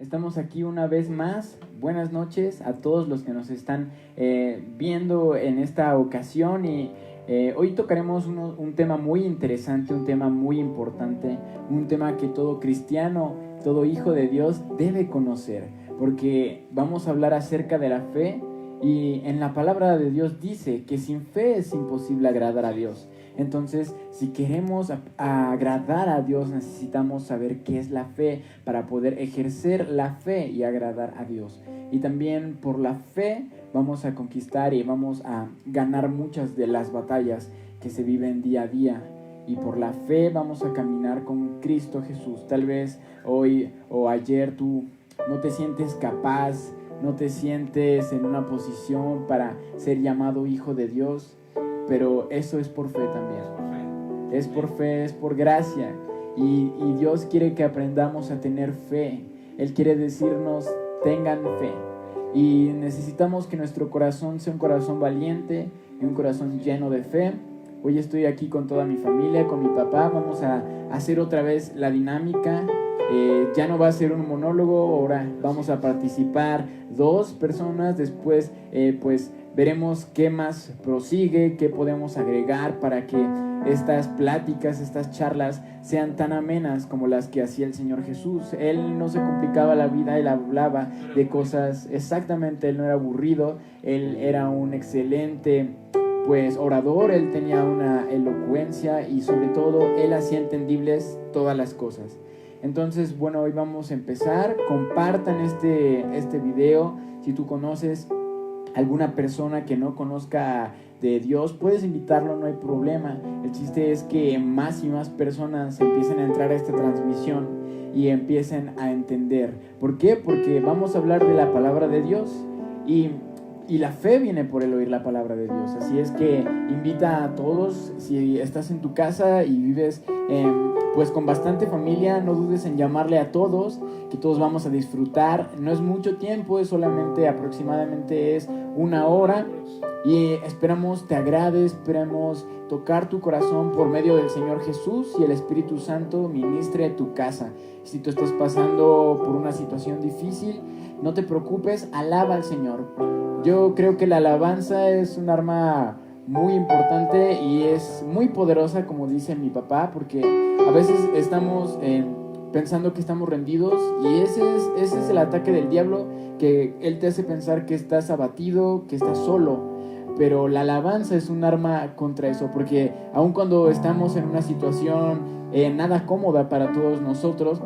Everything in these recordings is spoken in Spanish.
Estamos aquí una vez más. Buenas noches a todos los que nos están viendo en esta ocasión y hoy tocaremos un tema muy interesante, un tema muy importante, un tema que todo cristiano, todo hijo de Dios debe conocer, porque vamos a hablar acerca de la fe y en la palabra de Dios dice que sin fe es imposible agradar a Dios. Entonces, si queremos agradar a Dios, necesitamos saber qué es la fe para poder ejercer la fe y agradar a Dios. Y también por la fe vamos a conquistar y vamos a ganar muchas de las batallas que se viven día a día. Y por la fe vamos a caminar con Cristo Jesús. Tal vez hoy o ayer tú no te sientes capaz, no te sientes en una posición para ser llamado hijo de Dios. Pero eso es por fe también. Es por fe, es por gracia. Y Dios quiere que aprendamos a tener fe. Él quiere decirnos, tengan fe. Y necesitamos que nuestro corazón sea un corazón valiente y un corazón lleno de fe. Hoy estoy aquí con toda mi familia, con mi papá. Vamos a hacer otra vez la dinámica. Ya no va a ser un monólogo, ahora vamos a participar 2 personas. Después, pues veremos qué más prosigue, qué podemos agregar para que estas pláticas, estas charlas sean tan amenas como las que hacía el Señor Jesús. Él no se complicaba la vida, Él hablaba de cosas exactamente, Él no era aburrido, Él era un excelente orador, Él tenía una elocuencia y sobre todo Él hacía entendibles todas las cosas. Entonces, bueno, hoy vamos a empezar. Compartan este video. Si tú conoces alguna persona que no conozca de Dios, puedes invitarlo, no hay problema. El chiste es que más y más personas empiecen a entrar a esta transmisión y empiecen a entender. ¿Por qué? Porque vamos a hablar de la palabra de Dios y la fe viene por el oír la palabra de Dios. Así es que invita a todos. Si estás en tu casa y vives pues con bastante familia, no dudes en llamarle a todos, que todos vamos a disfrutar. No es mucho tiempo, es solamente aproximadamente es 1 hora y esperamos te agrade, esperamos tocar tu corazón por medio del Señor Jesús y el Espíritu Santo ministre tu casa. Si tú estás pasando por una situación difícil, no te preocupes, alaba al Señor. Yo creo que la alabanza es un arma muy importante y es muy poderosa, como dice mi papá, porque a veces estamos pensando que estamos rendidos y ese es el ataque del diablo, que él te hace pensar que estás abatido, que estás solo. Pero la alabanza es un arma contra eso, porque aun cuando estamos en una situación nada cómoda para todos nosotros,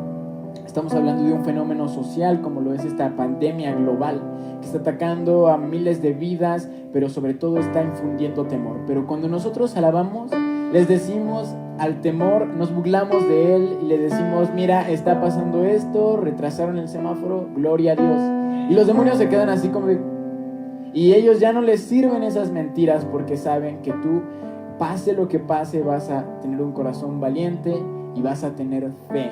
estamos hablando de un fenómeno social como lo es esta pandemia global que está atacando a miles de vidas, pero sobre todo está infundiendo temor. Pero cuando nosotros alabamos, les decimos al temor, nos burlamos de él y le decimos, mira, está pasando esto, retrasaron el semáforo, gloria a Dios. Y los demonios se quedan así como de... Y ellos ya no les sirven esas mentiras porque saben que tú, pase lo que pase, vas a tener un corazón valiente y vas a tener fe.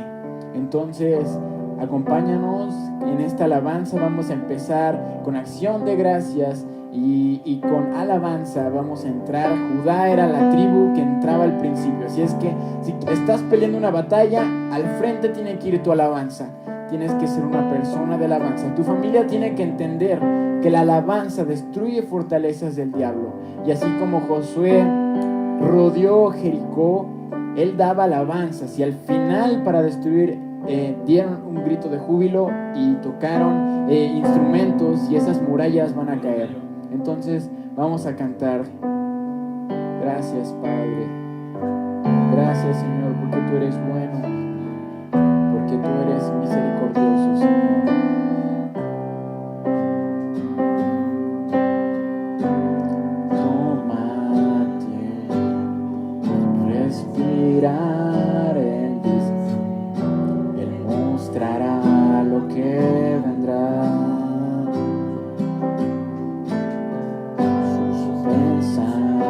Entonces, acompáñanos en esta alabanza. Vamos a empezar con acción de gracias y con alabanza vamos a entrar. Judá era la tribu que entraba al principio. Así es que si estás peleando una batalla, al frente tiene que ir tu alabanza. Tienes que ser una persona de alabanza. Tu familia tiene que entender que la alabanza destruye fortalezas del diablo. Y así como Josué rodeó Jericó, él daba alabanzas y al final, para destruir, dieron un grito de júbilo y tocaron instrumentos y esas murallas van a caer. Entonces vamos a cantar. Gracias, Padre. Gracias, Señor, porque tú eres bueno, porque tú eres misericordioso, Señor. Toma tiempo, respirar en ti. Él mostrará lo que vendrá. Sus pensamientos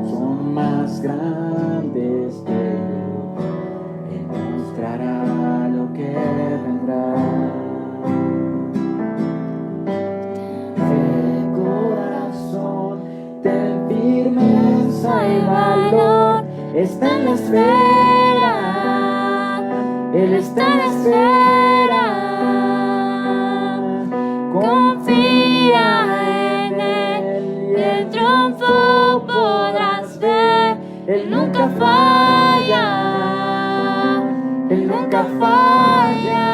son más grandes que yo. Él mostrará lo que vendrá. De corazón, ten firmeza y valor. Está en la espera. Él está en la espera. Confía en Él y el triunfo podrás ver. Él nunca falla, Él nunca falla.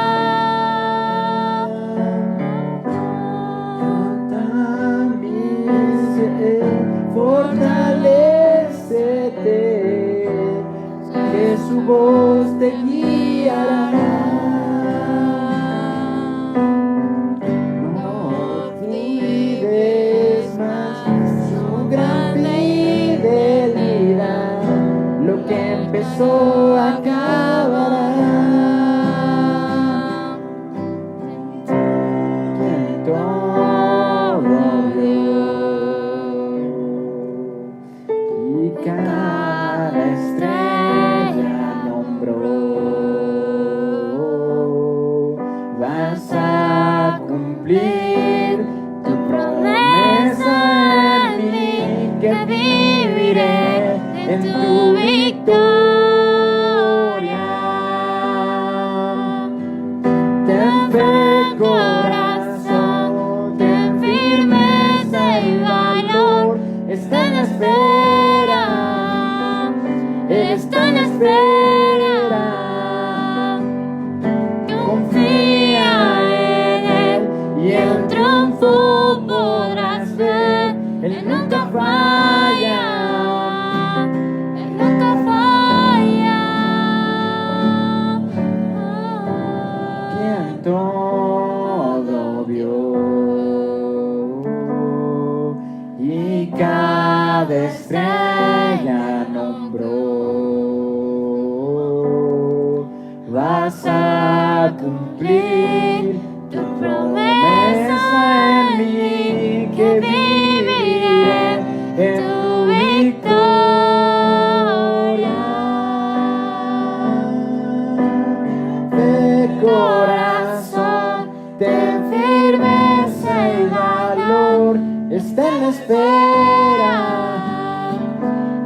Canta mi ser, fortalécete, que su voz te guiará. No olvides más su gran fidelidad, lo que empezó acabará. Quien todo vio y cada estrella nombró, vas a cumplir tu promesa en mí, que viviré en tu victoria. Ten fe, corazón, ten firmeza y valor. Está en espera, Él está en espera. Confía en Él y el triunfo podrás ver. Él nunca falla, Él nunca falla. quien todo vio y cada estrella nombró, vas a cumplir tu promesa en mí, que viviré en tu victoria. Fe, corazón, ten firmeza y valor. Está en la espera,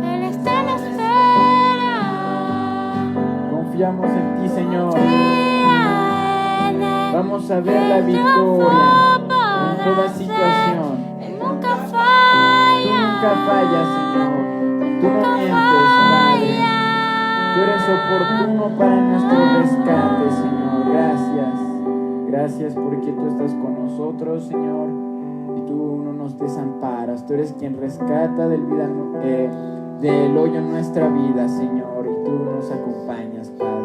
Él está en espera. confiamos en ti, Señor. Confía en Él. Vamos a ver la victoria en toda situación. Él nunca falla. Tú nunca fallas, Señor. Tú no mientes, Padre. Tú eres oportuno para nuestro rescate, Señor. Gracias. Gracias porque tú estás con nosotros, Señor. Y tú no nos desamparas. Tú eres quien rescata del hoyo en nuestra vida, Señor. Y tú nos acompañas, Padre.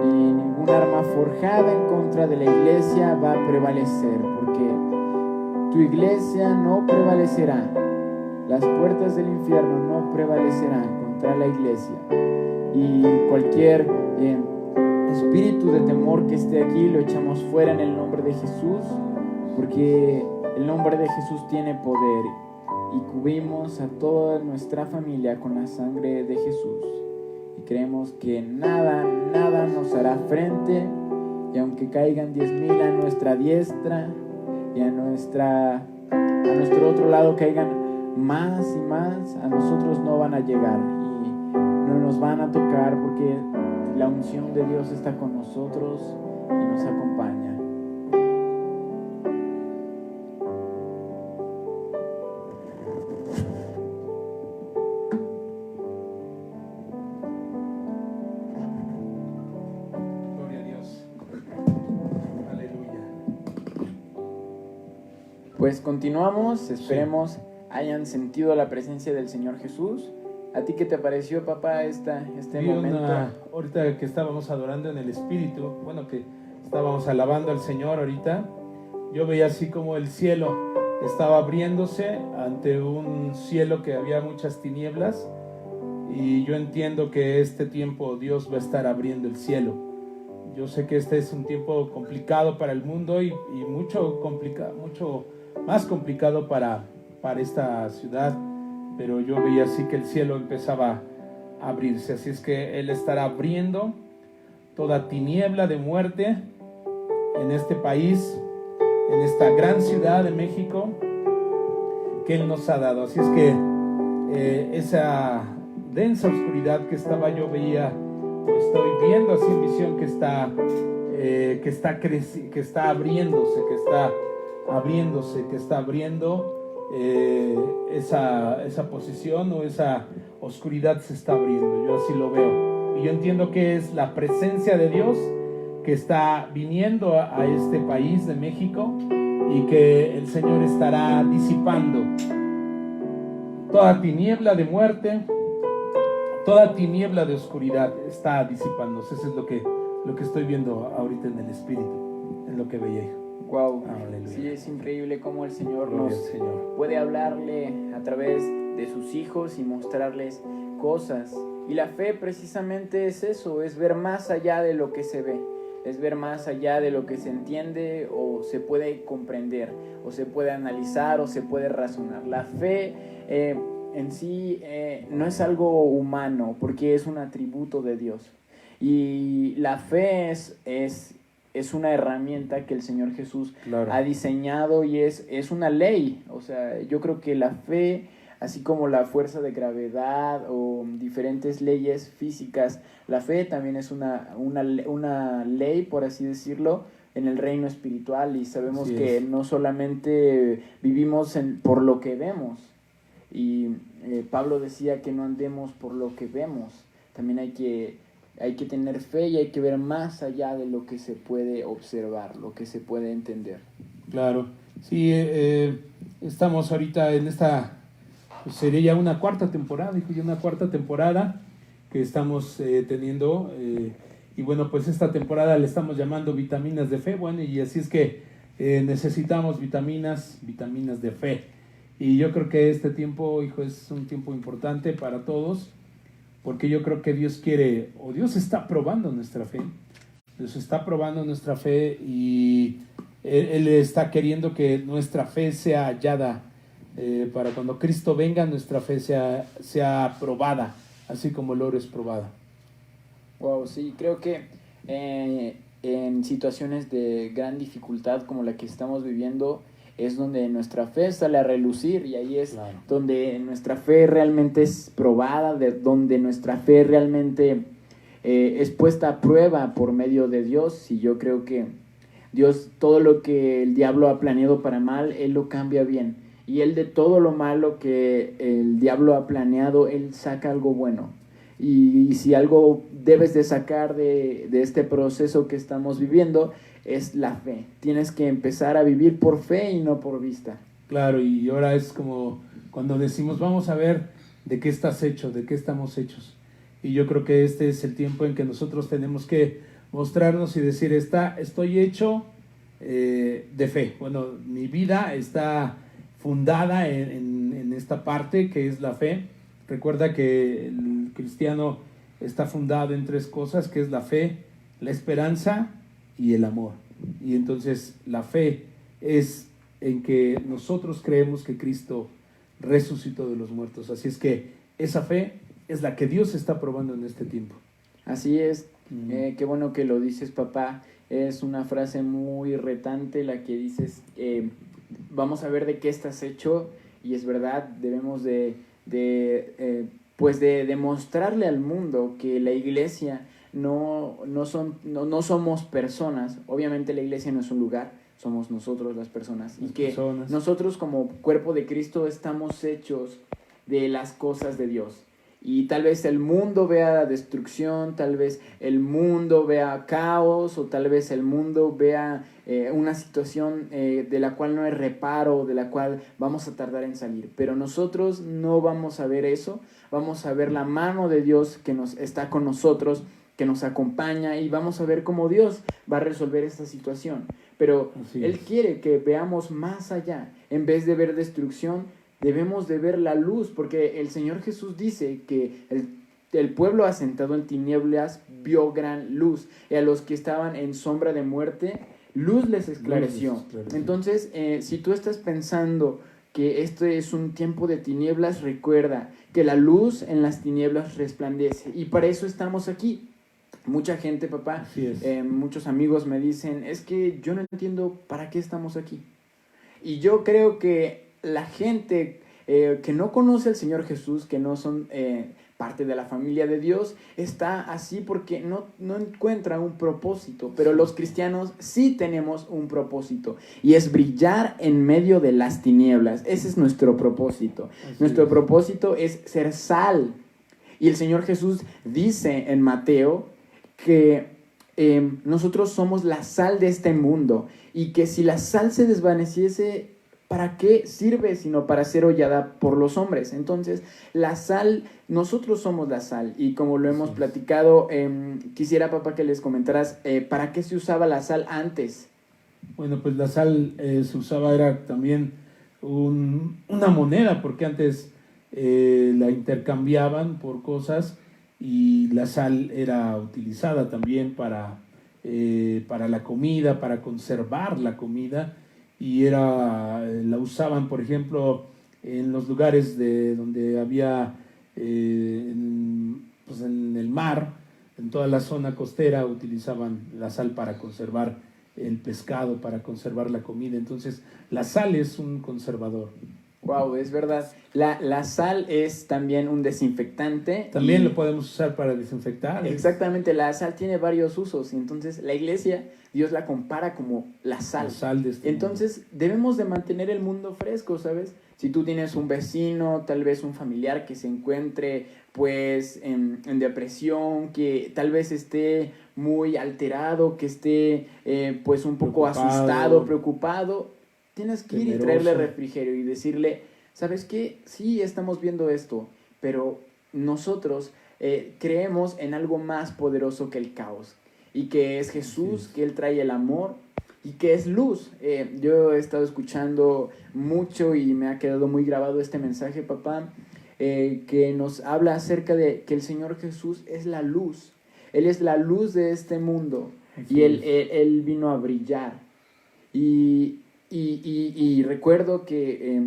Y ningún arma forjada en contra de la iglesia va a prevalecer, porque tu iglesia no prevalecerá. Las puertas del infierno no prevalecerán contra la iglesia. Y cualquier espíritu de temor que esté aquí lo echamos fuera en el nombre de Jesús, porque el nombre de Jesús tiene poder, y cubrimos a toda nuestra familia con la sangre de Jesús. Y creemos que nada nos hará frente, y aunque caigan 10,000 a nuestra diestra y a nuestro otro lado caigan más y más, a nosotros no van a llegar y no nos van a tocar, porque la unción de Dios está con nosotros y nos acompaña. Gloria a Dios. Aleluya. Pues continuamos, esperemos hayan sentido la presencia del Señor Jesús. ¿A ti qué te pareció, papá, este Vi momento? ahorita que estábamos adorando en el Espíritu, bueno, que estábamos alabando al Señor ahorita, yo veía así como el cielo estaba abriéndose ante un cielo que había muchas tinieblas, y yo entiendo que este tiempo Dios va a estar abriendo el cielo. Yo sé que este es un tiempo complicado para el mundo y mucho más complicado para esta ciudad, pero yo veía así que el cielo empezaba a abrirse, así es que Él estará abriendo toda tiniebla de muerte en este país, en esta gran ciudad de México que Él nos ha dado. Así es que esa densa oscuridad que estaba yo veía, o estoy viendo así en visión, que está que está abriéndose, que está abriendo esa posición, o esa oscuridad se está abriendo. Yo así lo veo. Y yo entiendo que es la presencia de Dios que está viniendo a este país de México, y que el Señor estará disipando toda tiniebla de muerte, toda tiniebla de oscuridad está disipándose. Eso es lo que estoy viendo ahorita en el Espíritu, en lo que veía. Wow, Aleluya. sí, es increíble cómo el Señor Gloria nos al Señor. puede hablarle a través de sus hijos y mostrarles cosas. Y la fe precisamente es eso, es ver más allá de lo que se ve, es ver más allá de lo que se entiende o se puede comprender, o se puede analizar, o se puede razonar. La fe en sí no es algo humano, porque es un atributo de Dios. Y la fe es una herramienta que el Señor Jesús Claro. ha diseñado, y es una ley. O sea, yo creo que la fe, así como la fuerza de gravedad o diferentes leyes físicas, la fe también es una ley, por así decirlo, en el reino espiritual. Y sabemos Así que es. no solamente vivimos por lo que vemos, y Pablo decía que no andemos por lo que vemos, también hay que tener fe, y hay que ver más allá de lo que se puede observar, lo que se puede entender. Claro. Sí, estamos ahorita en esta, pues sería ya una cuarta temporada, que estamos teniendo, y bueno, pues esta temporada le estamos llamando vitaminas de fe. Bueno, y así es que necesitamos vitaminas de fe. Y yo creo que este tiempo, hijo, es un tiempo importante para todos, porque yo creo que Dios quiere, o Dios está probando nuestra fe. Dios está probando nuestra fe, y Él está queriendo que nuestra fe sea hallada, para cuando Cristo venga, nuestra fe sea probada, así como el oro es probada. Wow, sí, creo que en situaciones de gran dificultad como la que estamos viviendo, es donde nuestra fe sale a relucir, y ahí es Claro. donde nuestra fe realmente es probada, donde nuestra fe realmente es puesta a prueba por medio de Dios. Y yo creo que Dios, todo lo que el diablo ha planeado para mal, Él lo cambia bien. Y Él, de todo lo malo que el diablo ha planeado, Él saca algo bueno. Y si algo debes de sacar de este proceso que estamos viviendo, es la fe. Tienes que empezar a vivir por fe y no por vista. Claro, y ahora es como cuando decimos, vamos a ver de qué estás hecho, de qué estamos hechos. Y yo creo que este es el tiempo en que nosotros tenemos que mostrarnos y decir, estoy hecho de fe. Bueno, mi vida está fundada en esta parte que es la fe. Recuerda que el cristiano está fundado en tres cosas, que es la fe, la esperanza y el amor. Y entonces la fe es en que nosotros creemos que Cristo resucitó de los muertos. Así es que esa fe es la que Dios está probando en este tiempo. Así es. Qué bueno que lo dices, papá. Es una frase muy retante la que dices, vamos a ver de qué estás hecho. Y es verdad, debemos de demostrarle al mundo que la iglesia no somos personas. Obviamente la iglesia no es un lugar, somos nosotros las personas. Y que nosotros como cuerpo de Cristo estamos hechos de las cosas de Dios. Y tal vez el mundo vea destrucción, tal vez el mundo vea caos, o tal vez el mundo vea una situación de la cual no hay reparo, de la cual vamos a tardar en salir. Pero nosotros no vamos a ver eso, vamos a ver la mano de Dios que está con nosotros, que nos acompaña, y vamos a ver cómo Dios va a resolver esta situación. Pero Él quiere que veamos más allá. En vez de ver destrucción, debemos de ver la luz, porque el Señor Jesús dice que el pueblo asentado en tinieblas vio gran luz, y a los que estaban en sombra de muerte, luz les esclareció. Entonces, si tú estás pensando que esto es un tiempo de tinieblas, recuerda que la luz en las tinieblas resplandece, y para eso estamos aquí. Mucha gente, papá, muchos amigos me dicen, es que yo no entiendo para qué estamos aquí. Y yo creo que la gente que no conoce al Señor Jesús, que no son parte de la familia de Dios, está así porque no encuentra un propósito. Pero los cristianos sí tenemos un propósito, y es brillar en medio de las tinieblas. Ese es nuestro propósito. Nuestro propósito es ser sal. Y el Señor Jesús dice en Mateo que nosotros somos la sal de este mundo, y que si la sal se desvaneciese, ¿para qué sirve sino para ser hollada por los hombres? Entonces, la sal, nosotros somos la sal, y como lo hemos platicado, quisiera, papá, que les comentaras ¿para qué se usaba la sal antes? Bueno, pues la sal se usaba, era también una moneda, porque antes la intercambiaban por cosas, y la sal era utilizada también para la comida, para conservar la comida, y la usaban, por ejemplo, en los lugares donde había, pues en el mar, en toda la zona costera, utilizaban la sal para conservar el pescado, para conservar la comida. Entonces, la sal es un conservador. Wow, es verdad. La sal es también un desinfectante. También lo podemos usar para desinfectar. Exactamente, la sal tiene varios usos. Entonces, la iglesia, Dios la compara como la sal. La sal de este Entonces, debemos de mantener el mundo fresco, ¿sabes? Si tú tienes un vecino, tal vez un familiar que se encuentre pues en depresión, que tal vez esté muy alterado, que esté pues un poco asustado, preocupado, tienes que ir y traerle refrigerio y decirle, ¿sabes qué? Sí, estamos viendo esto, pero nosotros creemos en algo más poderoso que el caos, y que es Jesús, que Él trae el amor y que es luz. Yo he estado escuchando mucho y me ha quedado muy grabado este mensaje, papá, que nos habla acerca de que el Señor Jesús es la luz. Él es la luz de este mundo, y él vino a brillar. Y recuerdo que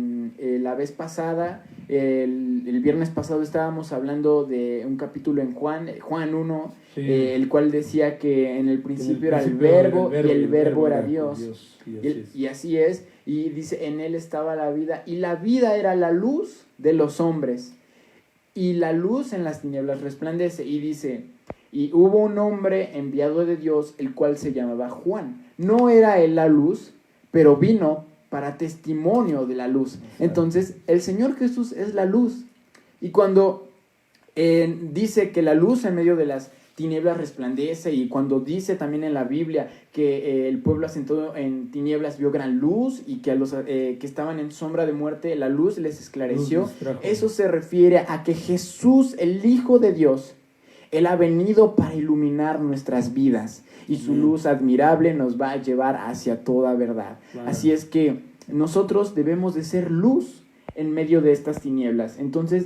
la vez pasada, el viernes pasado, estábamos hablando de un capítulo en Juan 1, sí, el cual decía que en el principio era el verbo, y el verbo era Dios. Y así es, y dice, en él estaba la vida, y la vida era la luz de los hombres, y la luz en las tinieblas resplandece. Y dice, y hubo un hombre enviado de Dios, el cual se llamaba Juan. No era él la luz, pero vino para testimonio de la luz. Entonces, el Señor Jesús es la luz. Y cuando dice que la luz en medio de las tinieblas resplandece, y cuando dice también en la Biblia que el pueblo asentado en tinieblas vio gran luz, y que a los que estaban en sombra de muerte la luz les esclareció, eso se refiere a que Jesús, el Hijo de Dios, Él ha venido para iluminar nuestras vidas, y su luz admirable nos va a llevar hacia toda verdad. Claro. Así es que nosotros debemos de ser luz en medio de estas tinieblas. Entonces,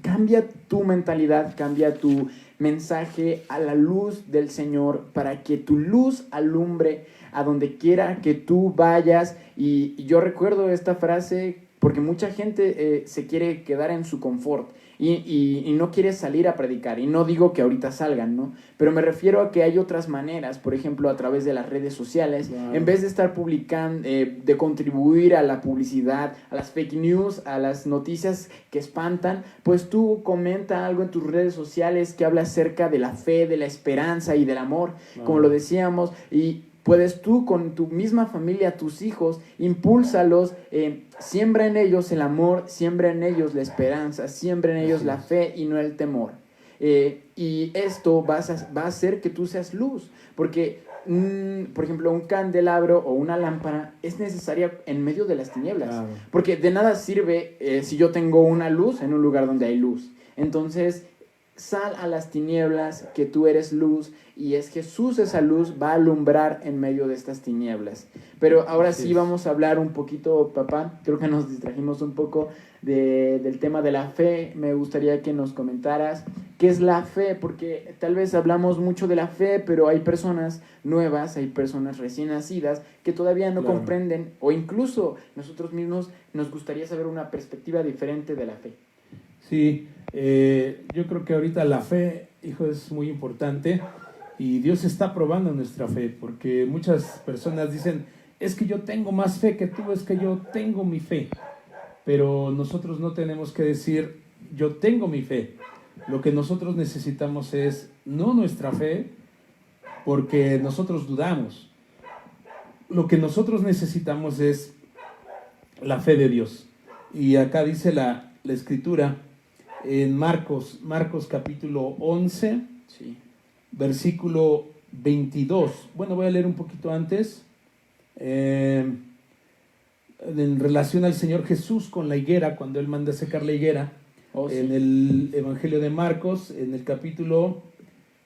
cambia tu mentalidad, cambia tu mensaje a la luz del Señor, para que tu luz alumbre a donde quiera que tú vayas. Y yo recuerdo esta frase porque mucha gente se quiere quedar en su confort y no quiere salir a predicar. Y no digo que ahorita salgan, ¿no? Pero me refiero a que hay otras maneras, por ejemplo, a través de las redes sociales. Wow. En vez de estar publicando, de contribuir a la publicidad, a las fake news, a las noticias que espantan, pues tú comenta algo en tus redes sociales que habla acerca de la fe, de la esperanza y del amor, wow, como lo decíamos. Y puedes tú, con tu misma familia, tus hijos, impúlsalos, siembra en ellos el amor, siembra en ellos la esperanza, siembra en ellos la fe y no el temor. Y esto va a hacer que tú seas luz, porque, por ejemplo, un candelabro o una lámpara es necesaria en medio de las tinieblas, claro, porque de nada sirve si yo tengo una luz en un lugar donde hay luz. Entonces, sal a las tinieblas, que tú eres luz, y es Jesús esa luz, va a alumbrar en medio de estas tinieblas. Pero ahora sí vamos a hablar un poquito, papá, creo que nos distrajimos un poco del tema de la fe. Me gustaría que nos comentaras qué es la fe, porque tal vez hablamos mucho de la fe, pero hay personas nuevas, hay personas recién nacidas que todavía no comprenden, o incluso nosotros mismos nos gustaría saber una perspectiva diferente de la fe. Sí, yo creo que ahorita la fe, hijo, es muy importante, y Dios está probando nuestra fe, porque muchas personas dicen, es que yo tengo más fe que tú, es que yo tengo mi fe, pero nosotros no tenemos que decir, yo tengo mi fe, Lo que nosotros necesitamos es no nuestra fe, porque nosotros dudamos. Lo que nosotros necesitamos es la fe de Dios. Y acá dice la Escritura en Marcos capítulo 11, Sí. versículo 22. Bueno, voy a leer un poquito antes. En relación al Señor Jesús con la higuera, cuando Él manda a secar la higuera, Oh, sí. en el Evangelio de Marcos, en el capítulo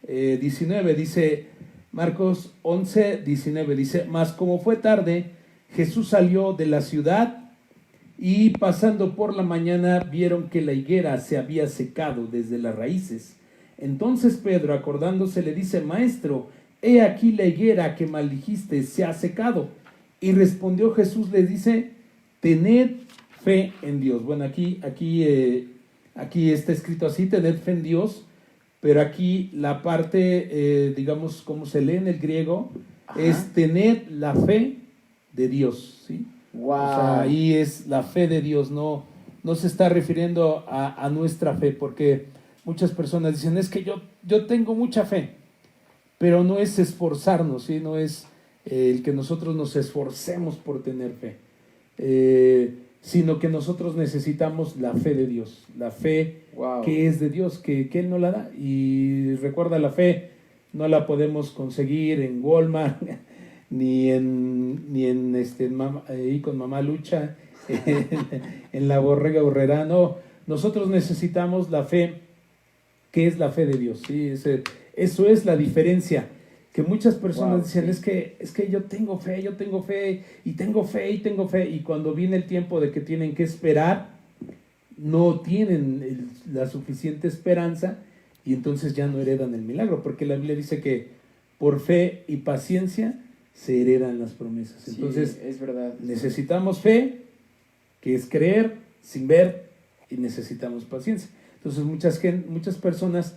19, dice, Marcos 11, 19, dice, mas como fue tarde, Jesús salió de la ciudad y pasando por la mañana vieron que la higuera se había secado desde las raíces. Entonces Pedro, acordándose, le dice, Maestro, he aquí la higuera que maldijiste se ha secado. Y respondió Jesús, le dice, tened fe en Dios. Bueno, aquí está escrito así, tened fe en Dios, pero aquí la parte, digamos, como se lee en el griego, Ajá. es tened la fe de Dios, ¿sí? Wow. O sea, ahí es la fe de Dios, no se está refiriendo a nuestra fe, porque muchas personas dicen, es que yo tengo mucha fe, pero no es esforzarnos, ¿sí? No es el que nosotros nos esforcemos por tener fe, sino que nosotros necesitamos la fe de Dios, la fe Wow. que es de Dios, que Él nos la da. Y recuerda, la fe no la podemos conseguir en Walmart, ni en ahí con Mamá Lucha, en la Borrega Urrera. No, nosotros necesitamos la fe, que es la fe de Dios, ¿sí? Eso es la diferencia. Que muchas personas Wow, dicen, sí. es que yo tengo fe, y tengo fe, y cuando viene el tiempo de que tienen que esperar, no tienen la suficiente esperanza, y entonces ya no heredan el milagro, porque la Biblia dice que por fe y paciencia se heredan las promesas. Sí, Entonces es verdad. necesitamos fe, que es creer sin ver, y necesitamos paciencia. Entonces muchas personas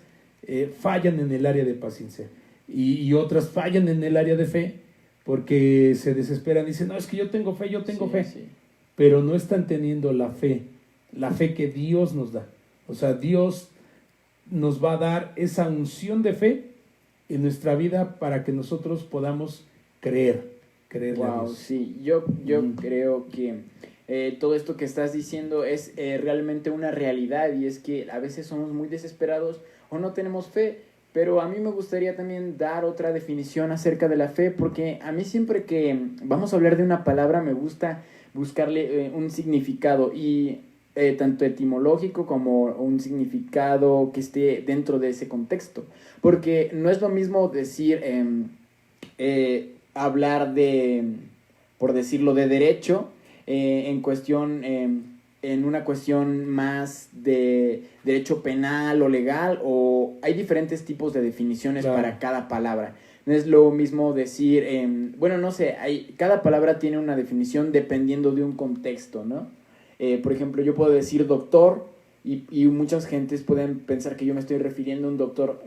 fallan en el área de paciencia, y otras fallan en el área de fe porque se desesperan y dicen, no, es que yo tengo fe, Sí. pero no están teniendo la fe que Dios nos da. O sea, Dios nos va a dar esa unción de fe en nuestra vida para que nosotros podamos creerle a Wow, Dios. sí, yo creo que todo esto que estás diciendo es realmente una realidad, y es que a veces somos muy desesperados o no tenemos fe, pero a mí me gustaría también dar otra definición acerca de la fe, porque a mí siempre que vamos a hablar de una palabra me gusta buscarle un significado, y tanto etimológico como un significado que esté dentro de ese contexto, porque no es lo mismo decir hablar de, por decirlo, de derecho en cuestión, en una cuestión más de derecho penal o legal, o hay diferentes tipos de definiciones Claro. para cada palabra. No es lo mismo decir, bueno, no sé, cada palabra tiene una definición dependiendo de un contexto, ¿no? Por ejemplo, yo puedo decir doctor, y muchas gentes pueden pensar que yo me estoy refiriendo a un doctor,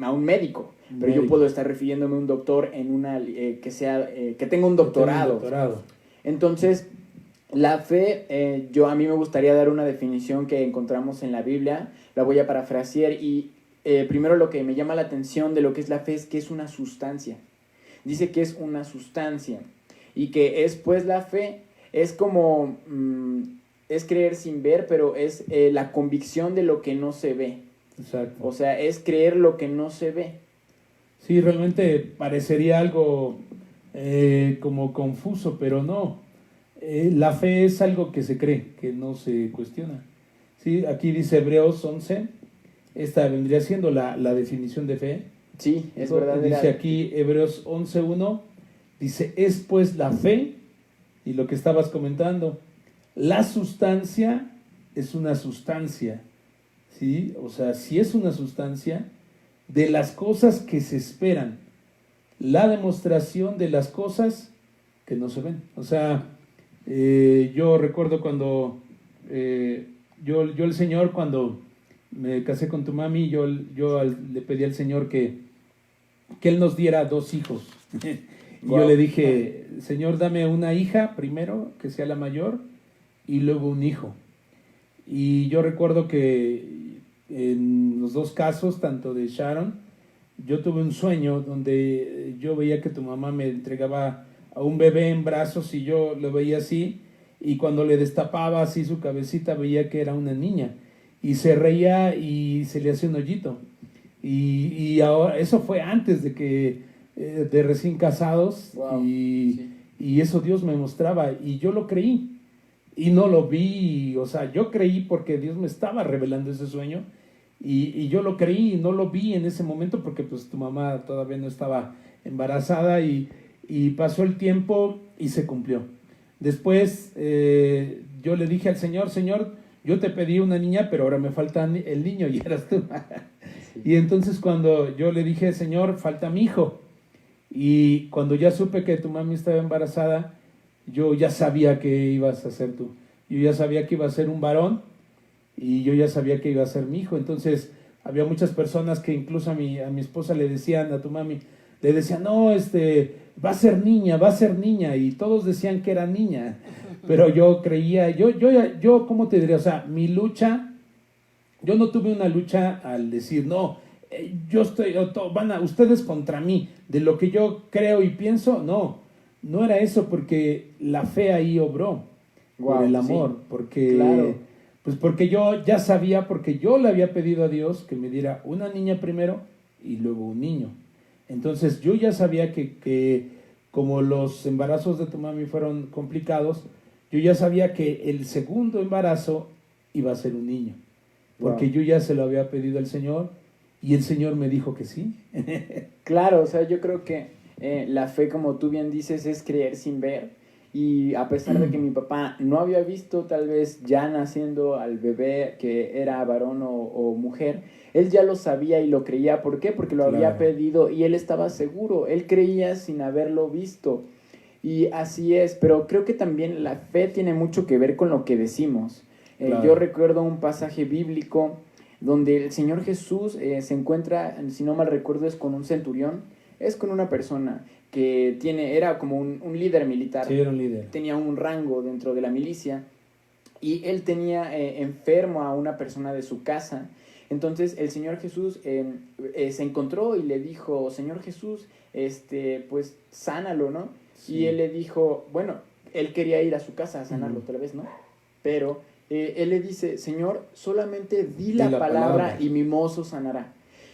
a un médico, pero yo puedo estar refiriéndome a un doctor en una que tenga un doctorado. Entonces, la fe, a mí me gustaría dar una definición que encontramos en la Biblia, la voy a parafrasear, y primero lo que me llama la atención de lo que es la fe es que es una sustancia. Dice que es una sustancia, y que es, pues, la fe es como, es creer sin ver, pero es la convicción de lo que no se ve. Exacto. O sea, es creer lo que no se ve. Sí, realmente parecería algo como confuso, pero no. La fe es algo que se cree, que no se cuestiona. Sí, aquí dice Hebreos 11, esta vendría siendo la definición de fe. Sí, es verdadera. Dice aquí Hebreos 11:1, dice, es pues la fe, y lo que estabas comentando, la sustancia es una sustancia, ¿sí? O sea, si es una sustancia de las cosas que se esperan, la demostración de las cosas que no se ven. O sea, yo recuerdo cuando yo el Señor, cuando me casé con tu mami, yo le pedí al Señor que Él nos diera 2 hijos. Y Wow. yo le dije, Señor, dame una hija primero, que sea la mayor, y luego un hijo. Y yo recuerdo que en los dos casos, tanto de Sharon, yo tuve un sueño donde yo veía que tu mamá me entregaba a un bebé en brazos y yo lo veía así, y cuando le destapaba así su cabecita veía que era una niña, y se reía y se le hacía un hoyito. Y ahora, eso fue antes de que, de recién casados, Wow, y, sí. y eso Dios me mostraba, y yo lo creí. Y no lo vi, o sea, yo creí porque Dios me estaba revelando ese sueño y yo lo creí y no lo vi en ese momento porque pues tu mamá todavía no estaba embarazada y pasó el tiempo y se cumplió. Después yo le dije al Señor, Señor, yo te pedí una niña, pero ahora me falta el niño y eras tú. Y entonces cuando yo le dije, Señor, falta mi hijo. Y cuando ya supe que tu mami estaba embarazada, yo ya sabía que ibas a ser tú. Yo ya sabía que iba a ser un varón y yo ya sabía que iba a ser mi hijo. Entonces, había muchas personas que incluso a mi esposa le decían, a tu mami, le decían, no, va a ser niña, y todos decían que era niña. Pero yo creía, yo, ¿cómo te diría? O sea, mi lucha, yo no tuve una lucha al decir, no, yo estoy, ustedes contra mí, de lo que yo creo y pienso, no era eso, porque la fe ahí obró, Wow, por el amor, sí, porque, claro. pues porque yo ya sabía, porque yo le había pedido a Dios que me diera una niña primero y luego un niño. Entonces yo ya sabía que como los embarazos de tu mami fueron complicados, yo ya sabía que el segundo embarazo iba a ser un niño, porque Wow. yo ya se lo había pedido al Señor y el Señor me dijo que sí. Claro, o sea, yo creo que la fe, como tú bien dices, es creer sin ver. Y a pesar de que mi papá no había visto tal vez ya naciendo al bebé que era varón o mujer, él ya lo sabía y lo creía. ¿Por qué? Porque lo había Claro. pedido y él estaba seguro. Él creía sin haberlo visto. Y así es, pero creo que también la fe tiene mucho que ver con lo que decimos. Claro. Yo recuerdo un pasaje bíblico donde el Señor Jesús se encuentra, si no mal recuerdo, es con un centurión, es con una persona que era como un líder militar, Sí, era un líder. tenía un rango dentro de la milicia y él tenía enfermo a una persona de su casa. Entonces el Señor Jesús se encontró y le dijo, Señor Jesús, pues sánalo, ¿no? Sí. Y él le dijo, bueno, él quería ir a su casa a sanarlo Ujú. tal vez, ¿no? Pero él le dice, Señor, solamente di la la palabra palabra. y mi mozo sanará.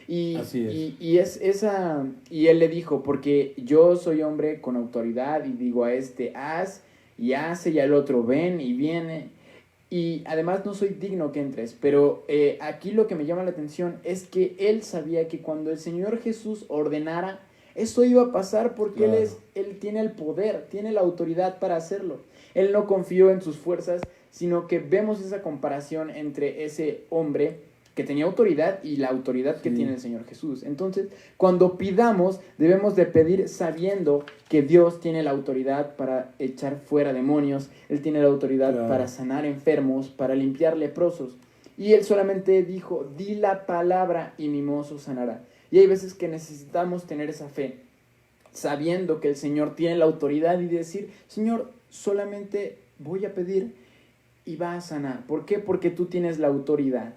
Y, Así es. y él le dijo, porque yo soy hombre con autoridad y digo a haz y hace, y al otro ven y viene. Y además no soy digno que entres, pero aquí lo que me llama la atención es que él sabía que cuando el Señor Jesús ordenara, eso iba a pasar porque Claro. él tiene el poder, tiene la autoridad para hacerlo. Él no confió en sus fuerzas, sino que vemos esa comparación entre ese hombre que tenía autoridad y la autoridad que Sí. tiene el Señor Jesús. Entonces, cuando pidamos, debemos de pedir sabiendo que Dios tiene la autoridad para echar fuera demonios, Él tiene la autoridad Claro. para sanar enfermos, para limpiar leprosos. Y Él solamente dijo, di la palabra y mi mozo sanará. Y hay veces que necesitamos tener esa fe, sabiendo que el Señor tiene la autoridad y decir, Señor, solamente voy a pedir y va a sanar. ¿Por qué? Porque tú tienes la autoridad.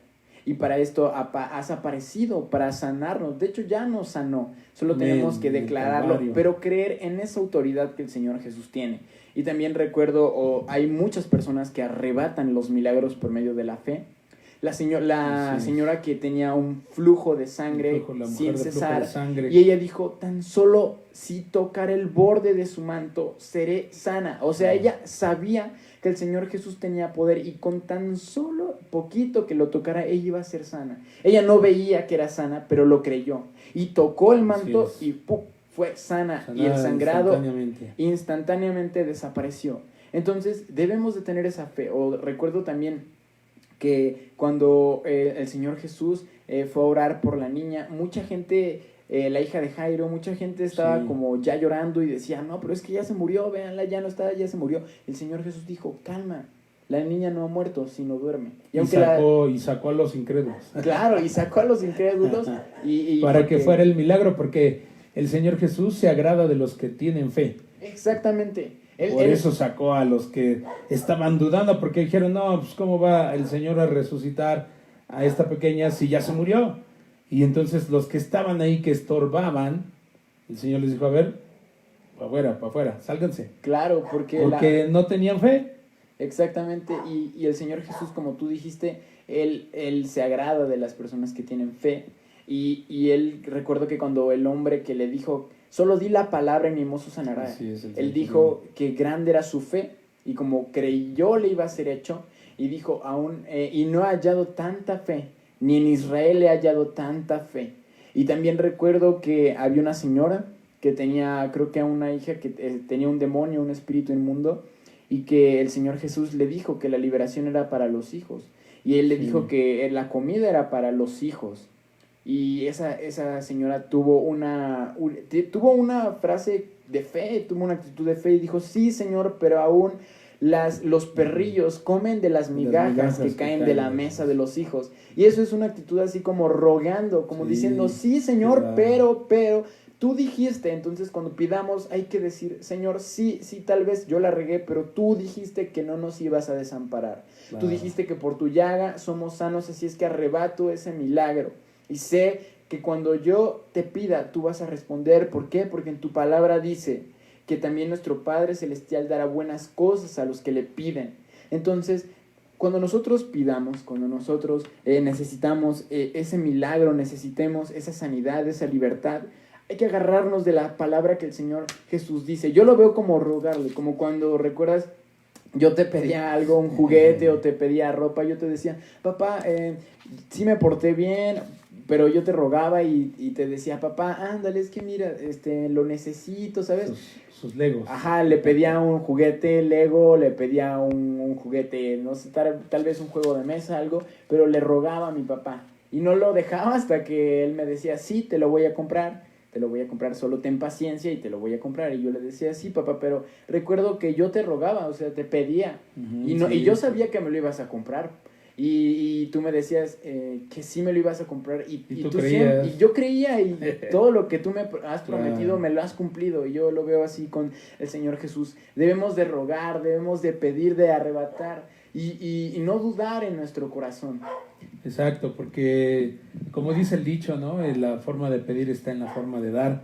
Y para esto has aparecido, para sanarnos. De hecho, ya nos sanó. Solo tenemos que En el declararlo, Calvario. pero creer en esa autoridad que el Señor Jesús tiene. Y también recuerdo, hay muchas personas que arrebatan los milagros por medio de la fe. La Así es. señora que tenía un flujo de sangre La mujer sin de flujo cesar. de sangre. Y ella dijo, tan solo si tocar el borde de su manto, seré sana. O sea, ella sabía que el Señor Jesús tenía poder y con tan solo poquito que lo tocara, ella iba a ser sana. Ella no veía que era sana, pero lo creyó. Y tocó el manto Así es. y ¡pum!, fue sana. Y el Sanada sangrado instantáneamente. desapareció. Entonces, debemos de tener esa fe. O recuerdo también que cuando el Señor Jesús fue a orar por la niña, mucha gente, la hija de Jairo, mucha gente estaba Sí. como ya llorando y decía, no, pero es que ya se murió, véanla, ya no está, ya se murió. El Señor Jesús dijo, calma, la niña no ha muerto, sino duerme. Y aunque sacó a los incrédulos. Claro, y sacó a los incrédulos y para porque- que fuera el milagro, porque el Señor Jesús se agrada de los que tienen fe. Exactamente. Por eso sacó a los que estaban dudando, porque dijeron, no, pues cómo va el Señor a resucitar a esta pequeña si ya se murió? Y entonces los que estaban ahí, que estorbaban, el Señor les dijo, a ver, para afuera, sálganse. Claro, porque No tenían fe. exactamente, y el Señor Jesús, como tú dijiste, él se agrada de las personas que tienen fe, y él, recuerdo que cuando el hombre que le dijo, solo di la palabra y mi mozo sanará, Así es, él dijo que grande era su fe, y como creyó le iba a ser hecho, y dijo, y no ha hallado tanta fe, ni en Israel he hallado tanta fe. Y también recuerdo que había una señora que tenía, creo que una hija que tenía un demonio, un espíritu inmundo, y que el Señor Jesús le dijo que la liberación era para los hijos, y él le dijo que la comida era para los hijos, y esa señora tuvo una frase de fe, tuvo una actitud de fe, y dijo, sí, Señor, pero aún los perrillos comen de las migajas que caen de la mesa de los hijos, y eso es una actitud así como rogando, como diciendo, sí, Señor, pero tú dijiste. Entonces cuando pidamos hay que decir, Señor, sí, tal vez yo la regué, pero tú dijiste que no nos ibas a desamparar. Tú dijiste que por tu llaga somos sanos, así es que arrebato ese milagro. Y sé que cuando yo te pida, tú vas a responder. ¿Por qué? Porque en tu palabra dice que también nuestro Padre Celestial dará buenas cosas a los que le piden. Entonces, cuando nosotros pidamos, cuando nosotros necesitamos ese milagro, necesitemos esa sanidad, esa libertad, hay que agarrarnos de la palabra que el Señor Jesús dice. Yo lo veo como rogarle, como cuando, ¿recuerdas? Yo te pedía algo, un juguete, o te pedía ropa, yo te decía, papá, sí me porté bien, pero yo te rogaba y te decía, papá, ándale, es que mira, lo necesito, ¿sabes? Sus Legos. Ajá, le pedía un juguete Lego, le pedía un juguete, no sé, tal vez un juego de mesa, algo, pero le rogaba a mi papá. Y no lo dejaba hasta que él me decía, sí, te lo voy a comprar, solo ten paciencia y te lo voy a comprar. Y yo le decía, sí, papá, pero recuerdo que yo te rogaba, o sea, te pedía. Y yo sabía que me lo ibas a comprar. Y tú me decías que sí me lo ibas a comprar. Y tú tú creías. siempre, y yo creía, y todo lo que tú me has prometido me lo has cumplido. Y yo lo veo así con el Señor Jesús. Debemos de rogar, debemos de pedir, de arrebatar y no dudar en nuestro corazón. Exacto, porque como dice el dicho, ¿no? La forma de pedir está en la forma de dar.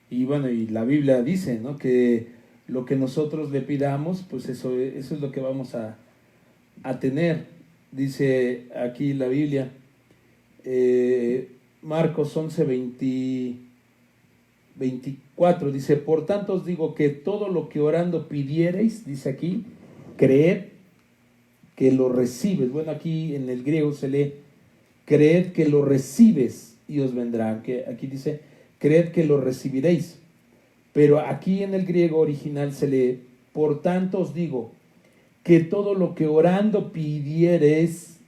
Y bueno, y la Biblia dice, ¿no? Que lo que nosotros le pidamos, pues eso es lo que vamos a tener. Dice aquí la Biblia, Marcos 11, 24, dice, por tanto os digo que todo lo que orando pidiereis, dice aquí, creed que lo recibes. Bueno, aquí en el griego se lee, creed que lo recibes y os vendrá. Que aquí dice, creed que lo recibiréis. Pero aquí en el griego original se lee, por tanto os digo, que todo lo que orando pidiereis,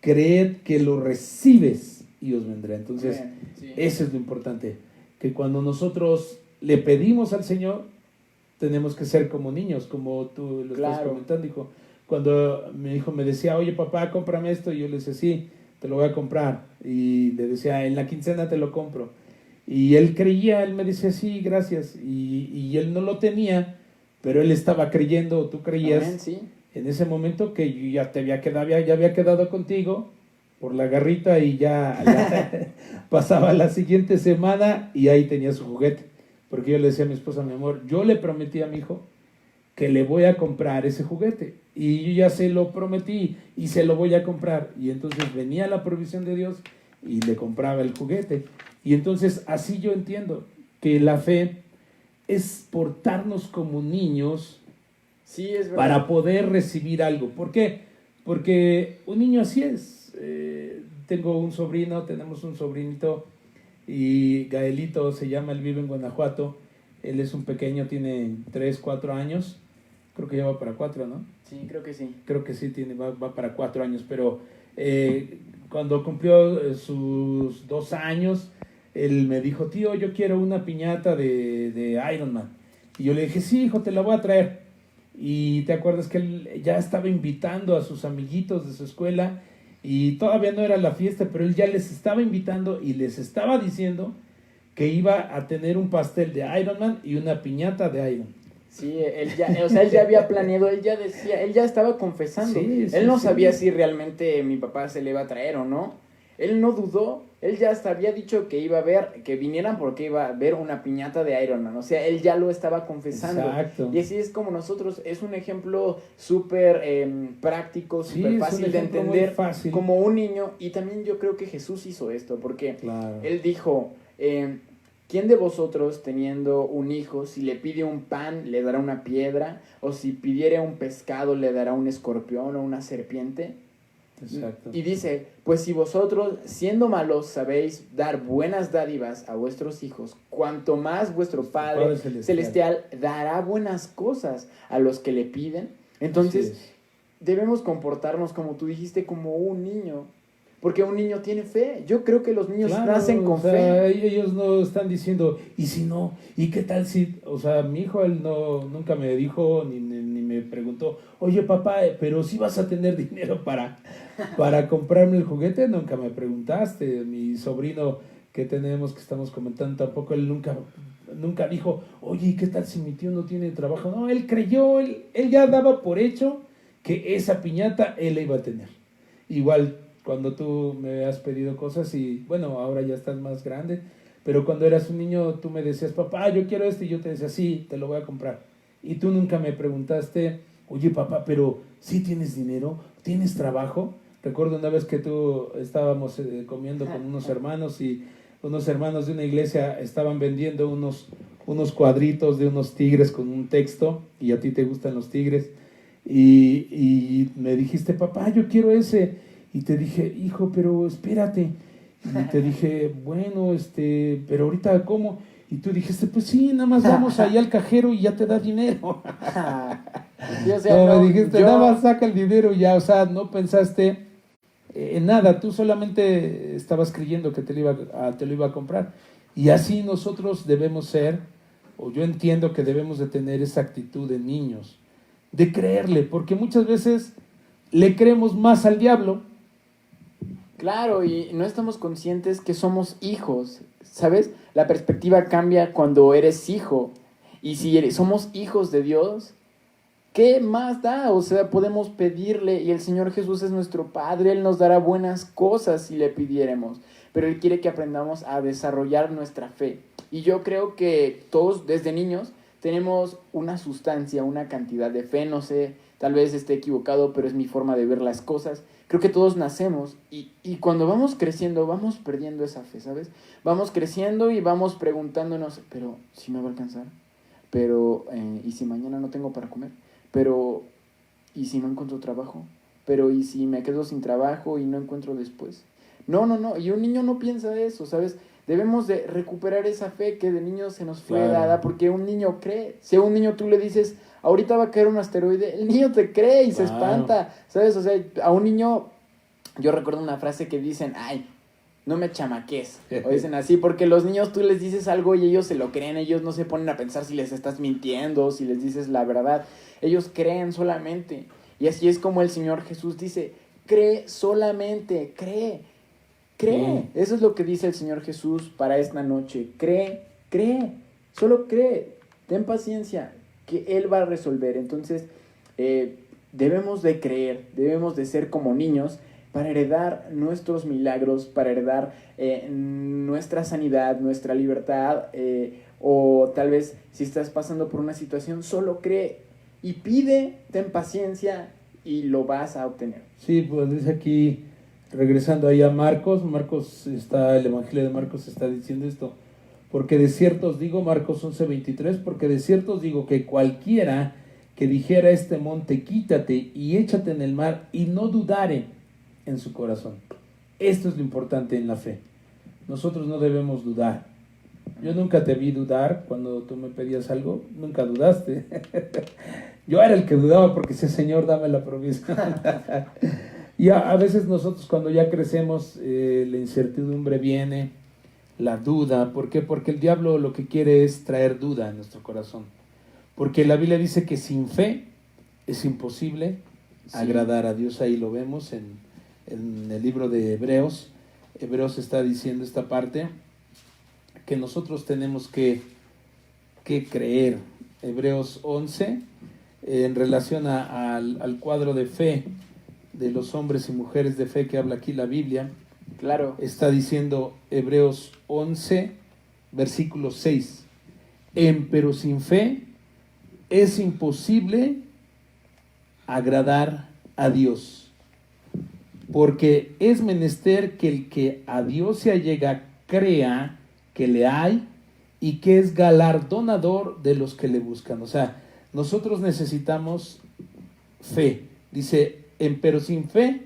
creed que lo recibes y os vendrá. Entonces, eso es lo importante, que cuando nosotros le pedimos al Señor, tenemos que ser como niños, como tú lo estás comentando, hijo. Cuando mi hijo me decía, oye papá, cómprame esto, y yo le decía, sí, te lo voy a comprar, y le decía, en la quincena te lo compro, y él creía, él me decía, sí, gracias, y él no lo tenía, pero él estaba creyendo, tú creías. Amén, sí. En ese momento que yo ya había quedado contigo por la garrita, y ya pasaba la siguiente semana y ahí tenía su juguete, porque yo le decía a mi esposa, mi amor, yo le prometí a mi hijo que le voy a comprar ese juguete, y yo ya se lo prometí y se lo voy a comprar, y entonces venía la provisión de Dios y le compraba el juguete. Y entonces así yo entiendo que la fe es portarnos como niños, sí, es verdad, para poder recibir algo. ¿Por qué? Porque un niño así es. Tenemos un sobrinito, y Gaelito se llama, él vive en Guanajuato, él es un pequeño, tiene 3, 4 años, creo que ya va para 4, ¿no? Sí, creo que sí. Creo que sí, va para 4 años, pero cuando cumplió sus 2 años, él me dijo, tío, yo quiero una piñata de Iron Man. Y yo le dije, sí, hijo, te la voy a traer. Y te acuerdas que él ya estaba invitando a sus amiguitos de su escuela, y todavía no era la fiesta, pero él ya les estaba invitando y les estaba diciendo que iba a tener un pastel de Iron Man y una piñata de Iron. Sí, él ya había planeado, él ya decía, él ya estaba confesando. Sí, sí, Él no sí. sabía si realmente mi papá se le iba a traer o no. Él no dudó, él ya hasta había dicho que iba a ver, que vinieran porque iba a ver una piñata de Iron Man. O sea, él ya lo estaba confesando. Exacto. Y así es como nosotros, es un ejemplo súper práctico, Sí, súper es un fácil de ejemplo muy entender, fácil. como un niño. Y también yo creo que Jesús hizo esto, porque Claro. él dijo, ¿quién de vosotros teniendo un hijo, si le pide un pan, le dará una piedra? ¿O si pidiere un pescado, le dará un escorpión o una serpiente? Exacto. Y dice, pues si vosotros, siendo malos, sabéis dar buenas dádivas a vuestros hijos, cuanto más vuestro Padre Celestial dará buenas cosas a los que le piden. Entonces, debemos comportarnos, como tú dijiste, como un niño. Porque un niño tiene fe. Yo creo que los niños Claro, nacen con o sea, fe. ellos no están diciendo, ¿y si no? ¿Y qué tal si? O sea, mi hijo, él nunca me dijo ni me preguntó, oye papá, pero si vas a tener dinero para comprarme el juguete. Nunca me preguntaste. Mi sobrino que estamos comentando, tampoco él nunca dijo, oye, ¿y qué tal si mi tío no tiene trabajo? No, él creyó, él ya daba por hecho que esa piñata él la iba a tener. Igual cuando tú me has pedido cosas y bueno, ahora ya estás más grande, pero cuando eras un niño tú me decías, papá, yo quiero esto, y yo te decía, sí, te lo voy a comprar. Y tú nunca me preguntaste, oye papá, pero ¿sí tienes dinero? ¿Tienes trabajo? Recuerdo una vez que tú estábamos comiendo con unos hermanos y unos hermanos de una iglesia estaban vendiendo unos cuadritos de unos tigres con un texto, y a ti te gustan los tigres, y me dijiste, papá, yo quiero ese. Y te dije, hijo, pero espérate. Y te dije, bueno, pero ahorita, ¿cómo? Y tú dijiste, pues sí, nada más vamos ahí al cajero y ya te da dinero. Sí, o sea, me dijiste, nada más saca el dinero y ya, o sea, no pensaste en nada, tú solamente estabas creyendo que te lo iba a comprar. Y así nosotros debemos ser, o yo entiendo que debemos de tener esa actitud de niños, de creerle, porque muchas veces le creemos más al diablo. Claro, y no estamos conscientes que somos hijos, ¿sabes? La perspectiva cambia cuando eres hijo. Y si somos hijos de Dios, ¿qué más da? O sea, podemos pedirle y el Señor Jesús es nuestro Padre. Él nos dará buenas cosas si le pidiéramos. Pero Él quiere que aprendamos a desarrollar nuestra fe. Y yo creo que todos desde niños tenemos una sustancia, una cantidad de fe. No sé, tal vez esté equivocado, pero es mi forma de ver las cosas. Creo que todos nacemos y cuando vamos creciendo vamos perdiendo esa fe, ¿sabes? Vamos creciendo y vamos preguntándonos, pero ¿si me va a alcanzar? Pero, ¿y si mañana no tengo para comer? Pero, ¿y si no encuentro trabajo? Pero, ¿y si me quedo sin trabajo y no encuentro después? No, y un niño no piensa eso, ¿sabes? Debemos de recuperar esa fe que de niño se nos fue dada, porque un niño cree. Si a un niño tú le dices, ahorita va a caer un asteroide, el niño te cree y se espanta, ¿sabes? O sea, a un niño, yo recuerdo una frase que dicen, ay, no me chamaques, o dicen así, porque los niños tú les dices algo y ellos se lo creen, ellos no se ponen a pensar si les estás mintiendo, si les dices la verdad, ellos creen solamente. Y así es como el Señor Jesús dice, cree solamente, cree. Eso es lo que dice el Señor Jesús para esta noche. Cree, solo cree, ten paciencia, que Él va a resolver. Entonces, debemos de creer, debemos de ser como niños para heredar nuestros milagros, para heredar nuestra sanidad, nuestra libertad, o tal vez si estás pasando por una situación, solo cree y pide, ten paciencia y lo vas a obtener. Sí, pues dice aquí, regresando ahí a Marcos, el Evangelio de Marcos está diciendo esto, porque de cierto os digo, Marcos 11:23, porque de cierto os digo que cualquiera que dijera a este monte, quítate y échate en el mar, y no dudare en su corazón. Esto es lo importante en la fe. Nosotros no debemos dudar. Yo nunca te vi dudar cuando tú me pedías algo, nunca dudaste. Yo era el que dudaba porque decía, Señor, dame la provisión. Y a veces nosotros cuando ya crecemos, la incertidumbre viene, la duda. ¿Por qué? Porque el diablo lo que quiere es traer duda en nuestro corazón. Porque la Biblia dice que sin fe es imposible agradar a Dios. Ahí lo vemos en el libro de Hebreos. Hebreos está diciendo esta parte, que nosotros tenemos que creer. Hebreos 11, en relación al cuadro de fe de los hombres y mujeres de fe que habla aquí la Biblia. Claro. Está diciendo Hebreos 11, versículo 6. Pero sin fe es imposible agradar a Dios, porque es menester que el que a Dios se allega crea que le hay y que es galardonador de los que le buscan. O sea, nosotros necesitamos fe. Dice, pero sin fe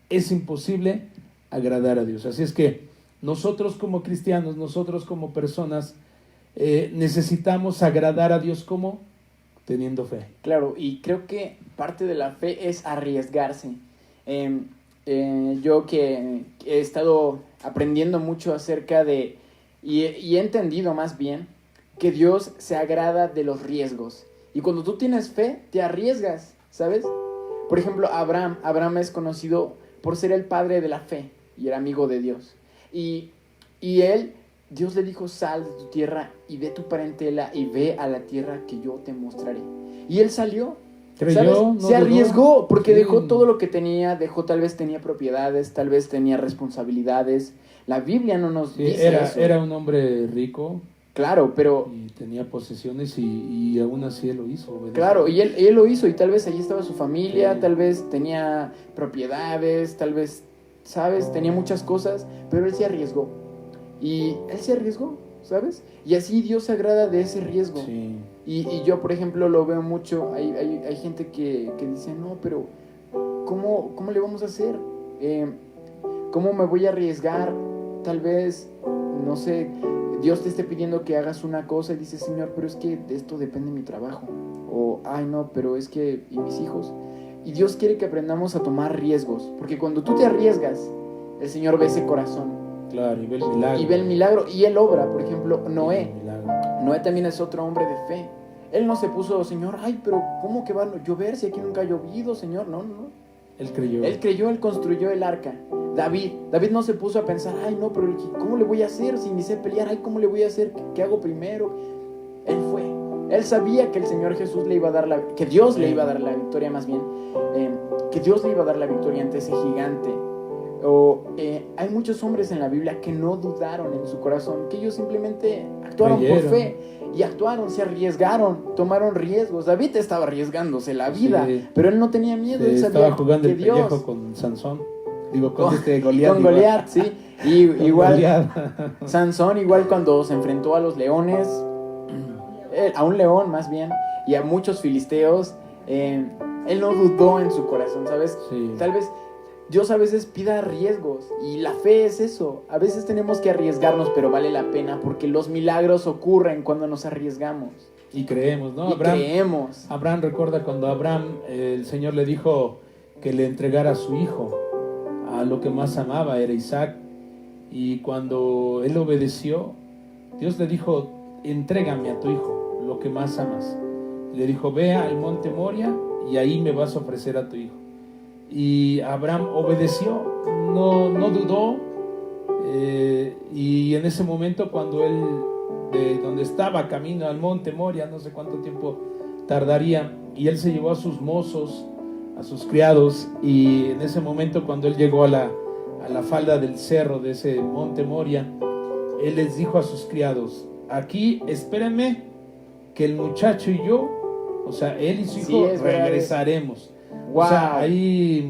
es imposible agradar a Dios. Así es que nosotros como cristianos, nosotros como personas, necesitamos agradar a Dios como teniendo fe. Claro, y creo que parte de la fe es arriesgarse. Yo que he estado aprendiendo mucho acerca de, y he entendido más bien, que Dios se agrada de los riesgos. Y cuando tú tienes fe, te arriesgas, ¿sabes? Por ejemplo, Abraham es conocido por ser el padre de la fe y era amigo de Dios. Y Dios le dijo, sal de tu tierra y ve tu parentela y ve a la tierra que yo te mostraré. Y él salió, Creyó, ¿sabes? no Se arriesgó porque Sí. dejó todo lo que tenía, tal vez tenía propiedades, tal vez tenía responsabilidades. La Biblia no nos Sí, dice eso. era un hombre rico Claro, pero y tenía posesiones y aún así él lo hizo. Obedeció. claro, y él lo hizo y tal vez allí estaba su familia, Sí. tal vez tenía propiedades, tal vez, ¿sabes? Tenía muchas cosas, pero él se arriesgó. Y él se arriesgó, ¿sabes? Y así Dios se agrada de ese riesgo. Sí. Y yo, por ejemplo, lo veo mucho. Hay gente que dice, no, pero ¿cómo le vamos a hacer? ¿Cómo me voy a arriesgar? Tal vez, no sé, Dios te esté pidiendo que hagas una cosa y dices, Señor, pero es que de esto depende mi trabajo. O, ay, no, pero es que, ¿y mis hijos? Y Dios quiere que aprendamos a tomar riesgos. Porque cuando tú te arriesgas, el Señor ve ese corazón. Claro, y ve el milagro. Y ve el milagro. Y Él obra. Por ejemplo, Noé. El milagro. Noé también es otro hombre de fe. Él no se puso, Señor, ay, pero ¿cómo que va a llover si aquí nunca ha llovido, Señor? No. Él creyó. Él creyó, él construyó el arca. David no se puso a pensar, ay, no, pero ¿cómo le voy a hacer si ni sé pelear? Ay, ¿cómo le voy a hacer? ¿Qué hago primero? Él fue. Él sabía que el Señor Jesús le iba a dar que Dios le iba a dar la victoria más bien. Que Dios le iba a dar la victoria ante ese gigante. Hay muchos hombres en la Biblia que no dudaron en su corazón, que ellos simplemente actuaron Creyeron. por fe y actuaron, se arriesgaron, tomaron riesgos. David estaba arriesgándose la vida, Sí. pero él no tenía miedo, él Sí, sabía estaba jugando que el Dios pellejo con Sansón. Digo, con Goliat. con Goliat, sí. Y Con igual Goliat. Sansón, igual cuando se enfrentó a los leones, a un león más bien, y a muchos filisteos, él no dudó en su corazón, ¿sabes? Sí. Tal vez Dios a veces pida riesgos y la fe es eso. A veces tenemos que arriesgarnos, pero vale la pena porque los milagros ocurren cuando nos arriesgamos. Y creemos, ¿no? Y creemos. Abraham recuerda cuando el Señor le dijo que le entregara a su hijo, a lo que más amaba, era Isaac. Y cuando él obedeció, Dios le dijo, entrégame a tu hijo, lo que más amas. Le dijo, ve al monte Moria y ahí me vas a ofrecer a tu hijo. Y Abraham obedeció, no dudó, y en ese momento cuando él, de donde estaba camino al monte Moria, no sé cuánto tiempo tardaría, y él se llevó a sus mozos, a sus criados, y en ese momento cuando él llegó a la falda del cerro de ese monte Moria, él les dijo a sus criados, aquí espérenme que el muchacho y yo, o sea, él y su Sí, hijo es verdad. regresaremos. Wow. O sea, ahí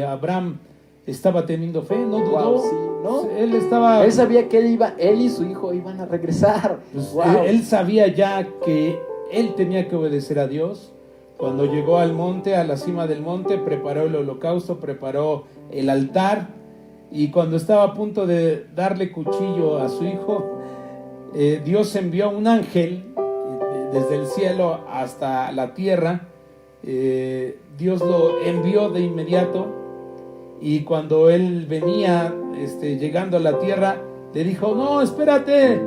Abraham estaba teniendo fe, no dudó. Wow, sí, ¿no? Él sabía que él y su hijo iban a regresar. pues, Wow. él sabía ya que él tenía que obedecer a Dios. Cuando llegó al monte, a la cima del monte, preparó el holocausto, preparó el altar, y cuando estaba a punto de darle cuchillo a su hijo, Dios envió un ángel desde el cielo hasta la tierra. Dios lo envió de inmediato, y cuando él venía llegando a la tierra, le dijo, no, espérate,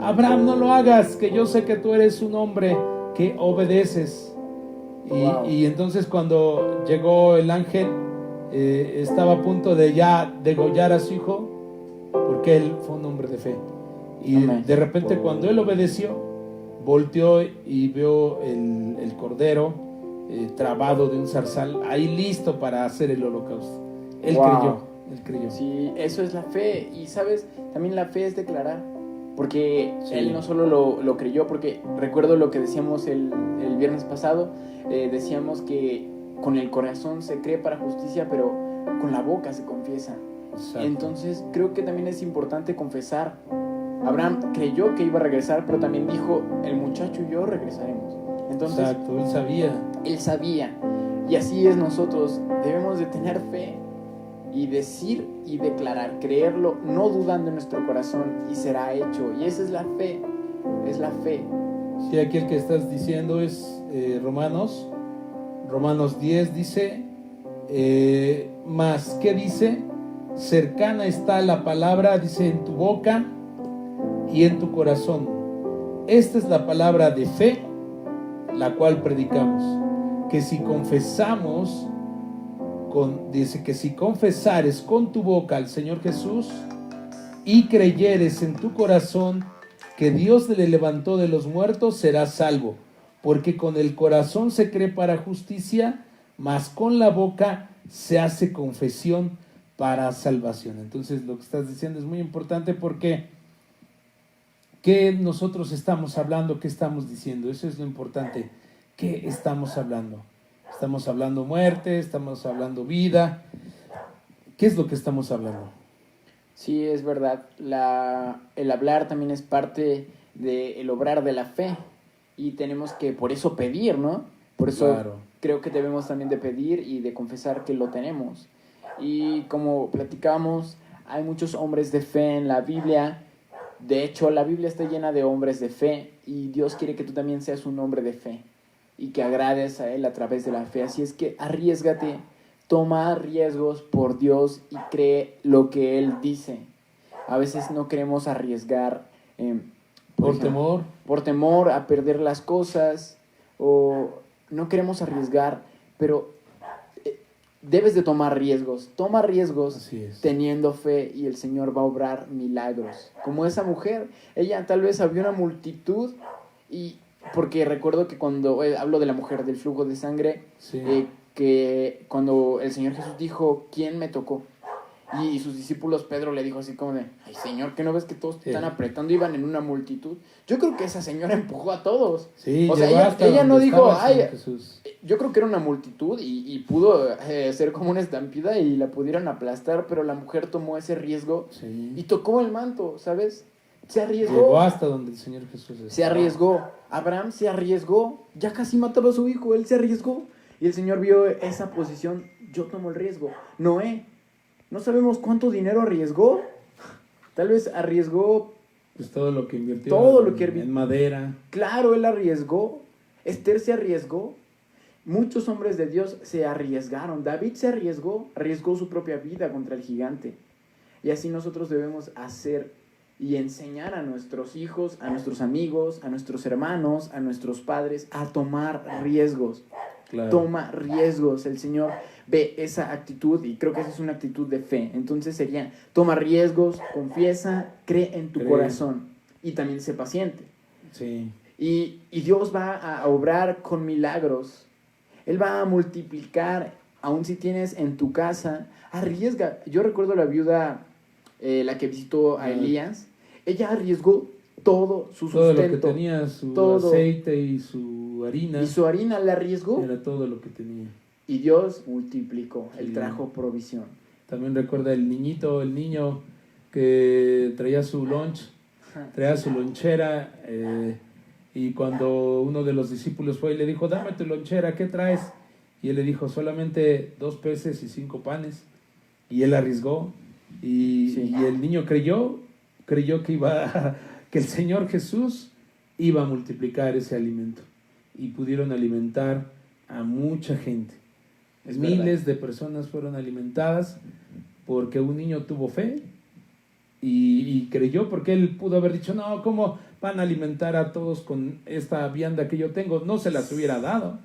Abraham, no lo hagas, que yo sé que tú eres un hombre que obedeces. Wow. Y entonces cuando llegó el ángel, estaba a punto de ya degollar a su hijo, porque él fue un hombre de fe. Y Amén. de repente cuando él obedeció, volteó y vio el cordero trabado de un zarzal, ahí listo para hacer el holocausto. Él creyó. Sí, eso es la fe. Y sabes, también la fe es declarar. Porque Sí. él no solo lo creyó, porque recuerdo lo que decíamos el viernes pasado, decíamos que con el corazón se cree para justicia, pero con la boca se confiesa. Exacto. Entonces creo que también es importante confesar. Abraham creyó que iba a regresar, pero también dijo, el muchacho y yo regresaremos. Entonces Exacto, él sabía. él sabía. Y así es nosotros. Debemos de tener fe y decir y declarar, creerlo, no dudando en nuestro corazón, y será hecho. Y esa es la fe. Es la fe. Sí, aquí el que estás diciendo es Romanos 10 dice, más, ¿qué dice? Cercana está la palabra, dice, en tu boca y en tu corazón. Esta es la palabra de fe, la cual predicamos, que si confesamos, dice que si confesares con tu boca al Señor Jesús y creyeres en tu corazón que Dios le levantó de los muertos, serás salvo, porque con el corazón se cree para justicia, mas con la boca se hace confesión para salvación. Entonces lo que estás diciendo es muy importante, porque ¿qué nosotros estamos hablando? ¿Qué estamos diciendo? Eso es lo importante. ¿Qué estamos hablando? Estamos hablando muerte, estamos hablando vida. ¿Qué es lo que estamos hablando? Sí, es verdad. El hablar también es parte del obrar de la fe. Y tenemos que por eso pedir, ¿no? Por eso Claro. creo que debemos también de pedir y de confesar que lo tenemos. Y como platicábamos, hay muchos hombres de fe en la Biblia. De hecho, la Biblia está llena de hombres de fe. Y Dios quiere que tú también seas un hombre de fe. Y que agrades a Él a través de la fe. Así es que arriésgate, toma riesgos por Dios y cree lo que Él dice. A veces no queremos arriesgar Por temor. por temor a perder las cosas, o no queremos arriesgar, pero debes de tomar riesgos. Toma riesgos Así es. teniendo fe y el Señor va a obrar milagros. Como esa mujer, ella tal vez había una multitud, y porque recuerdo que cuando hablo de la mujer del flujo de sangre, Sí. que cuando el Señor Jesús dijo, ¿quién me tocó? Y sus discípulos, Pedro le dijo así como de, ay Señor, ¿qué no ves que todos te están apretando? Iban en una multitud. Yo creo que esa señora empujó a todos. Sí, O sea, llegó hasta ella no donde dijo, estaba el Señor ay, Jesús. yo creo que era una multitud y pudo ser como una estampida y la pudieron aplastar, pero la mujer tomó ese riesgo Sí. y tocó el manto, ¿sabes? Se arriesgó. Llegó hasta donde el Señor Jesús estaba. Se arriesgó. Abraham se arriesgó. Ya casi mataba a su hijo. Él se arriesgó. Y el Señor vio esa posición. Yo tomo el riesgo. Noé. No sabemos cuánto dinero arriesgó. Tal vez arriesgó. Pues todo lo que invirtió Todo lo que en madera. Claro, él arriesgó. Esther se arriesgó. Muchos hombres de Dios se arriesgaron. David se arriesgó. Arriesgó su propia vida contra el gigante. Y así nosotros debemos hacer y enseñar a nuestros hijos, a nuestros amigos, a nuestros hermanos, a nuestros padres a tomar riesgos. Claro. Toma riesgos. El Señor ve esa actitud y creo que esa es una actitud de fe. Entonces sería, toma riesgos, confiesa, cree en tu corazón y también sé paciente. Sí. Y Dios va a obrar con milagros. Él va a multiplicar, aun si tienes en tu casa, arriesga. Yo recuerdo la viuda, la que visitó a Elías, ella arriesgó todo su Todo sustento. lo que tenía, su todo. aceite y su harina. Y su harina la arriesgó. Era todo lo que tenía. Y Dios multiplicó, Él Sí. trajo provisión. También recuerda el niño que traía su lunch, traía su lonchera, y cuando uno de los discípulos fue y le dijo, dame tu lonchera, ¿qué traes? Y él le dijo, solamente 2 peces y 5 panes. Y él arriesgó, y, Sí. y el niño creyó que el Señor Jesús iba a multiplicar ese alimento. Y pudieron alimentar a mucha gente. Es Miles de personas fueron alimentadas porque un niño tuvo fe y creyó, porque él pudo haber dicho, no, ¿cómo van a alimentar a todos con esta vianda que yo tengo? No se las hubiera dado.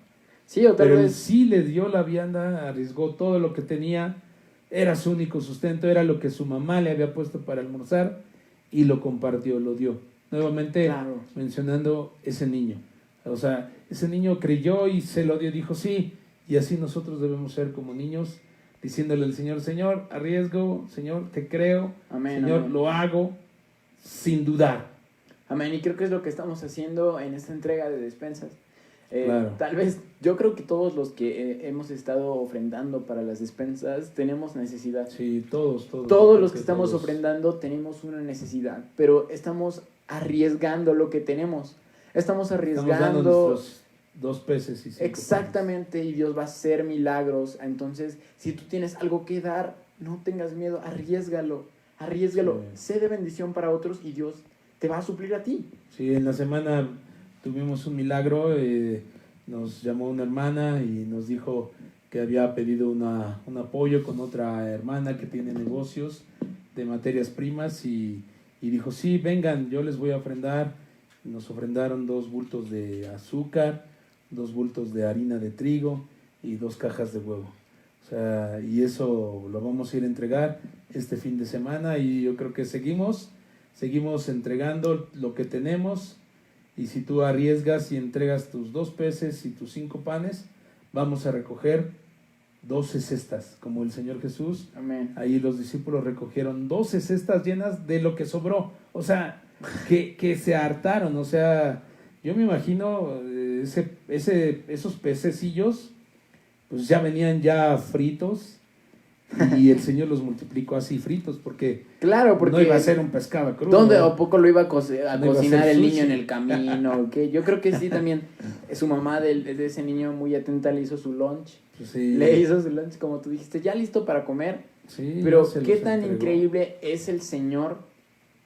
Sí, o tal Pero él vez sí le dio la vianda, arriesgó todo lo que tenía, era su único sustento, era lo que su mamá le había puesto para almorzar y lo compartió, lo dio. nuevamente Claro. mencionando ese niño. O sea, ese niño creyó y se lo dio, dijo sí, y así nosotros debemos ser como niños, diciéndole al Señor, Señor, arriesgo, Señor, te creo, Amén, Señor, amén. lo hago sin dudar. Amén, y creo que es lo que estamos haciendo en esta entrega de despensas. Claro. Tal vez, yo creo que todos los que hemos estado ofrendando para las despensas tenemos necesidad. Sí, todos. Todos los que Porque estamos todos- ofrendando tenemos una necesidad, pero estamos arriesgando lo que tenemos. Estamos Estamos dando arriesgando nuestros 2 peces y 5 exactamente y Dios va a hacer milagros. Entonces, si tú tienes algo que dar, no tengas miedo, arriésgalo. Sí. Sé de bendición para otros y Dios te va a suplir a ti. Sí, en la semana tuvimos un milagro, nos llamó una hermana y nos dijo que había pedido un apoyo con otra hermana que tiene negocios de materias primas y dijo, sí, vengan, yo les voy a ofrendar. Nos ofrendaron 2 bultos de azúcar, 2 bultos de harina de trigo y 2 cajas de huevo. O sea, y eso lo vamos a ir a entregar este fin de semana y yo creo que seguimos entregando lo que tenemos. Y si tú arriesgas y entregas tus 2 peces y tus 5 panes, vamos a recoger 12 cestas, como el Señor Jesús. Amén. Ahí los discípulos recogieron 12 cestas llenas de lo que sobró. O sea, que se hartaron. O sea, yo me imagino esos pececillos, pues ya venían ya fritos. Y el Señor los multiplicó así fritos, porque Claro, porque no iba a ser un pescado crudo. ¿dónde o poco lo iba a, No iba a cocinar ser el sushi. niño en el camino? ¿Qué? Yo creo que sí también su mamá de ese niño muy atenta le hizo su lunch. Pues sí, Le hizo su lunch, como tú dijiste, ya listo para comer. sí, Pero se qué los tan entregó. increíble es el Señor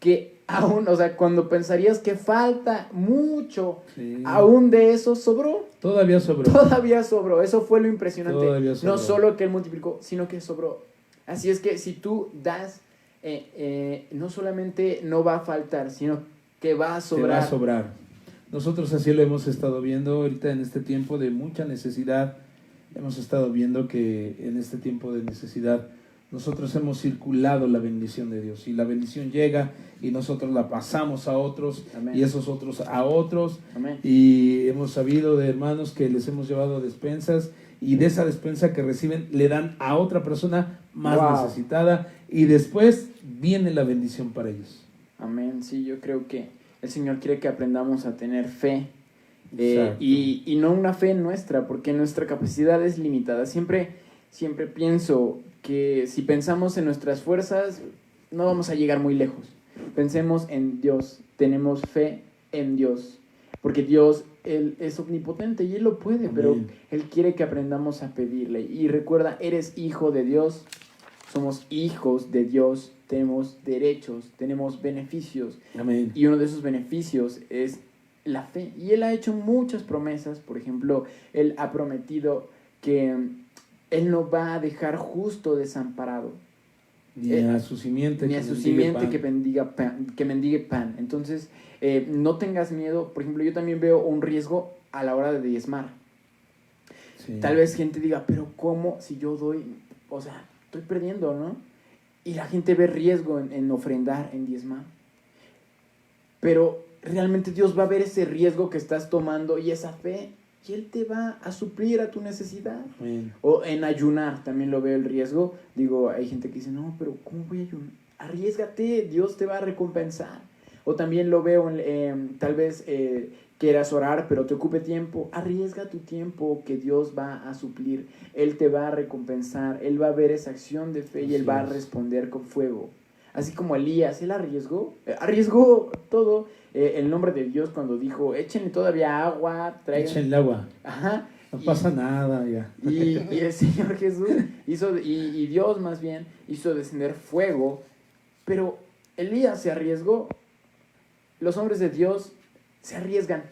que aún, o sea, cuando pensarías que falta mucho, Sí. aún de eso sobró. Todavía sobró. Todavía sobró. Eso fue lo impresionante. Todavía sobró. No solo que Él multiplicó, sino que sobró. Así es que si tú das, no solamente no va a faltar, sino que va a Te sobrar. va a sobrar. Nosotros así lo hemos estado viendo ahorita en este tiempo de mucha necesidad. Hemos estado viendo que en este tiempo de necesidad nosotros hemos circulado la bendición de Dios y la bendición llega y nosotros la pasamos a otros Amén. y esos otros a otros Amén. y hemos sabido de hermanos que les hemos llevado despensas y de esa despensa que reciben le dan a otra persona más Wow. necesitada y después viene la bendición para ellos. Amén. Sí, yo creo que el Señor quiere que aprendamos a tener fe. Exacto. Y no una fe nuestra, porque nuestra capacidad es limitada. Siempre pienso que si pensamos en nuestras fuerzas, no vamos a llegar muy lejos. Pensemos en Dios, tenemos fe en Dios, porque Dios, Él es omnipotente y Él lo puede, pero Amén. Él quiere que aprendamos a pedirle. Y recuerda, eres hijo de Dios, somos hijos de Dios, tenemos derechos, tenemos beneficios. Amén. Y uno de esos beneficios es la fe. Y Él ha hecho muchas promesas. Por ejemplo, Él ha prometido que Él no va a dejar justo desamparado, Ni a su simiente, ni a que su mendigue simiente pan. que mendigue pan. Entonces, no tengas miedo. Por ejemplo, yo también veo un riesgo a la hora de diezmar. Sí. Tal vez gente diga, pero ¿cómo si yo doy? O sea, estoy perdiendo, ¿no? Y la gente ve riesgo en ofrendar, en diezmar. Pero realmente Dios va a ver ese riesgo que estás tomando y esa fe, y Él te va a suplir a tu necesidad. Amén. O en ayunar, también lo veo el riesgo. Digo, hay gente que dice, no, pero ¿cómo voy a ayunar? Arriésgate, Dios te va a recompensar. O también lo veo, tal vez quieras orar, pero te ocupe tiempo. Arriesga tu tiempo, que Dios va a suplir. Él te va a recompensar. Él va a ver esa acción de fe y Él Así va a es. responder con fuego. Así como Elías, él arriesgó todo el nombre de Dios cuando dijo, échenle todavía agua, traigan... Échenle agua. Ajá. No Y- pasa nada ya. y el Señor Jesús hizo, y Dios más bien, hizo descender fuego, pero Elías se arriesgó. Los hombres de Dios se arriesgan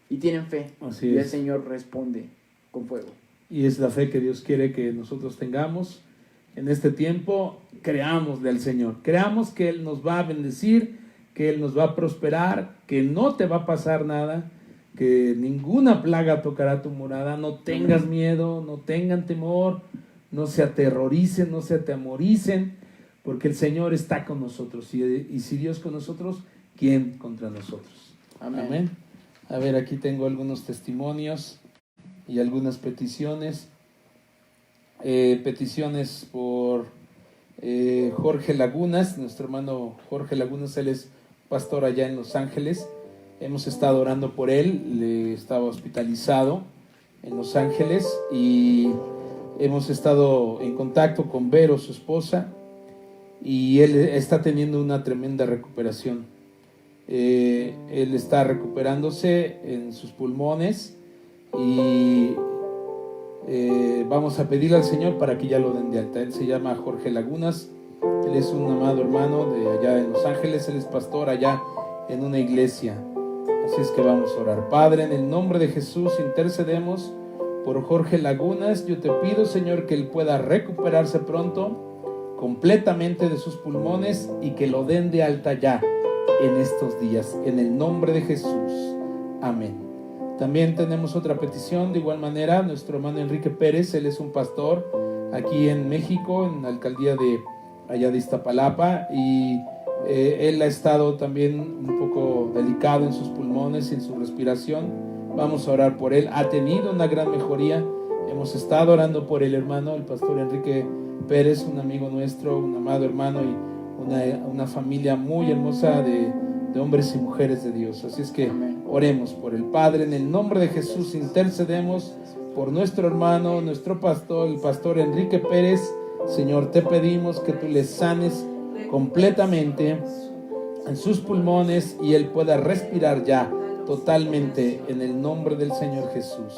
y tienen fe. Así Y el es. Señor responde con fuego. Y es la fe que Dios quiere que nosotros tengamos en este tiempo. Creamos del Señor. Creamos que Él nos va a bendecir, que Él nos va a prosperar, que no te va a pasar nada, que ninguna plaga tocará tu morada. No tengas miedo, no tengan temor, no se aterroricen, no se atemoricen, porque el Señor está con nosotros. Y si Dios con nosotros, ¿quién contra nosotros? Amén. Amén. A ver, aquí tengo algunos testimonios y algunas peticiones. Peticiones por Jorge Lagunas, nuestro hermano Jorge Lagunas, él es pastor allá en Los Ángeles. Hemos estado orando por él, le estaba hospitalizado en Los Ángeles y hemos estado en contacto con Vero, su esposa, y él está teniendo una tremenda recuperación. Él está recuperándose en sus pulmones y vamos a pedirle al Señor para que ya lo den de alta. Él se llama Jorge Lagunas, él es un amado hermano de allá en Los Ángeles, él es pastor allá en una iglesia. Así es que vamos a orar. Padre, en el nombre de Jesús intercedemos por Jorge Lagunas. Yo te pido, Señor, que él pueda recuperarse pronto completamente de sus pulmones y que lo den de alta ya en estos días, en el nombre de Jesús. Amén. También tenemos otra petición, de igual manera, nuestro hermano Enrique Pérez, él es un pastor aquí en México, en la alcaldía de allá de Iztapalapa, y él ha estado también un poco delicado en sus pulmones y en su respiración. Vamos a orar por él. Ha tenido una gran mejoría. Hemos estado orando por el hermano, el pastor Enrique Pérez, un amigo nuestro, un amado hermano y una familia muy hermosa de hombres y mujeres de Dios. Así es que oremos por el Padre. En el nombre de Jesús intercedemos por nuestro hermano, nuestro pastor, el pastor Enrique Pérez. Señor, te pedimos que tú le sanes completamente en sus pulmones y él pueda respirar ya totalmente en el nombre del Señor Jesús.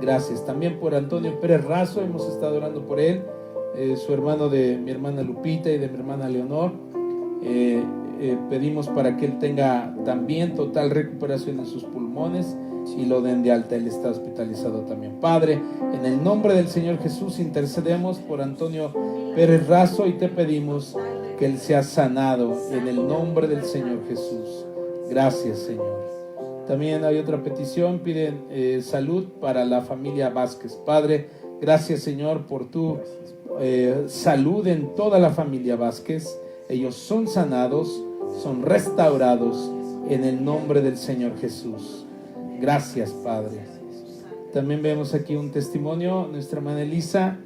Gracias. También por Antonio Pérez Razo, hemos estado orando por él, su hermano de mi hermana Lupita y de mi hermana Leonor. Pedimos para que él tenga también total recuperación en sus pulmones y lo den de alta. Él está hospitalizado también. Padre, en el nombre del Señor Jesús intercedemos por Antonio Pérez Razo y te pedimos que él sea sanado en el nombre del Señor Jesús. Gracias, Señor. También hay otra petición, piden salud para la familia Vázquez. Padre, gracias, Señor, por tu salud en toda la familia Vázquez. Ellos son sanados, son restaurados en el nombre del Señor Jesús. Gracias, Padre. También vemos aquí un testimonio, nuestra hermana Elisa,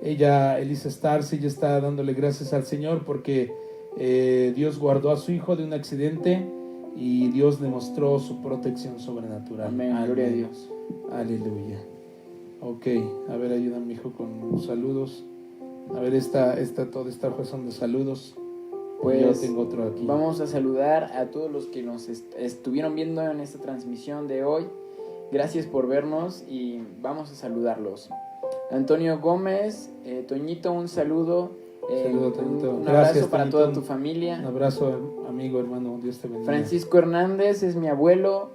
Elisa Stars, ella está dándole gracias al Señor porque Dios guardó a su hijo de un accidente y Dios demostró su protección sobrenatural. Amén, gloria a Dios. Aleluya. Ok, a ver, ayúdame, mi hijo, con saludos. A ver, toda esta hoja son de saludos. Pues yo tengo otro aquí. Vamos a saludar a todos los que nos estuvieron viendo en esta transmisión de hoy. Gracias por vernos y vamos a saludarlos. Antonio Gómez, Toñito, un saludo. Saludo, Toñito. Un Gracias, abrazo para Toñito. toda tu familia. Un abrazo, amigo, hermano. Dios te bendiga. Francisco Hernández es mi abuelo.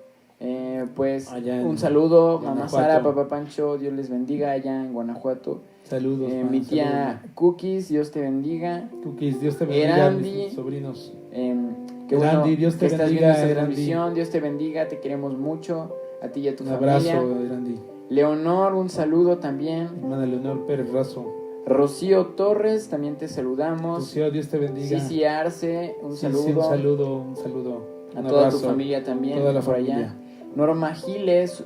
Pues Allá en un saludo, mamá Guanajuato. Sara, papá Pancho, Dios les bendiga allá en Guanajuato. Saludos. Mi tía Cookies, Dios te bendiga. Cookies, Dios te bendiga. Erandi, mis sobrinos. Qué bueno Erandi, Dios te que estás bendiga, viendo esta Erandi. transmisión. Dios te bendiga, te queremos mucho. A ti y a tu Un familia. abrazo, Erandi. Leonor, un saludo también. Hermana Leonor Pérez Razo. Rocío Torres, también te saludamos. Rocío, Dios te bendiga. Cici Arce, un Sí, saludo. sí, un saludo. A Un toda abrazo. tu familia también, Toda la por familia. allá. Norma Giles,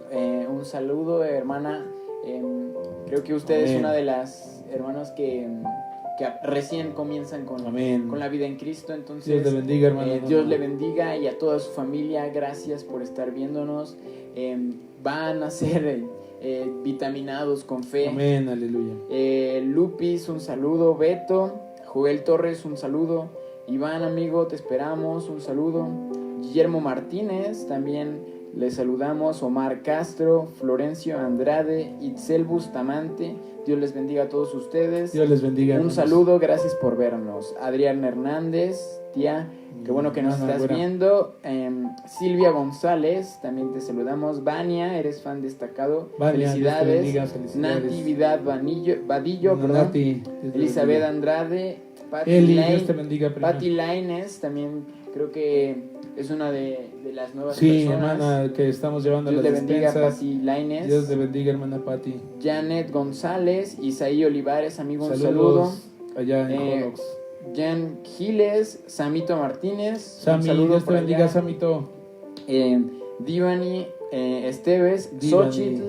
un saludo, hermana. Creo que usted es Amén. una de las hermanas que recién comienzan Amén. con la vida en Cristo. Entonces, Dios le bendiga, hermano. Dios le bendiga y a toda su familia. Gracias por estar viéndonos. Van a ser vitaminados con fe. Amén, aleluya. Lupis, un saludo. Beto, Joel Torres, un saludo. Iván, amigo, te esperamos, un saludo. Guillermo Martínez, también le saludamos. Omar Castro, Florencio Andrade, Itzel Bustamante, Dios les bendiga a todos ustedes. Dios les bendiga. Un hermanos. saludo, gracias por vernos. Adrián Hernández, tía, qué bueno que nos Hermana estás güera. viendo. Silvia González, también te saludamos. Vania, eres fan destacado. Vania, Dios te Felicidades. bendiga, felicidades. Natividad Vadillo, Hermana perdón. Nati, Dios te Elizabeth bendiga. Andrade, Patti Eli, Lane- Dios te bendiga, prima. Patti Laines, también creo que es una de las nuevas Sí, personas. hermana, que estamos llevando Dios las le bendiga a despensas. Patti Laines. Dios te bendiga, hermana Patti. Janet González, Isaí Olivares, amigo, un saludo. Saludos allá en Eh, Holox. Jan Giles, Samito Martínez, Sami, un saludo Dios te por bendiga, allá. Samito. Divani Esteves, Divani. Xochitl,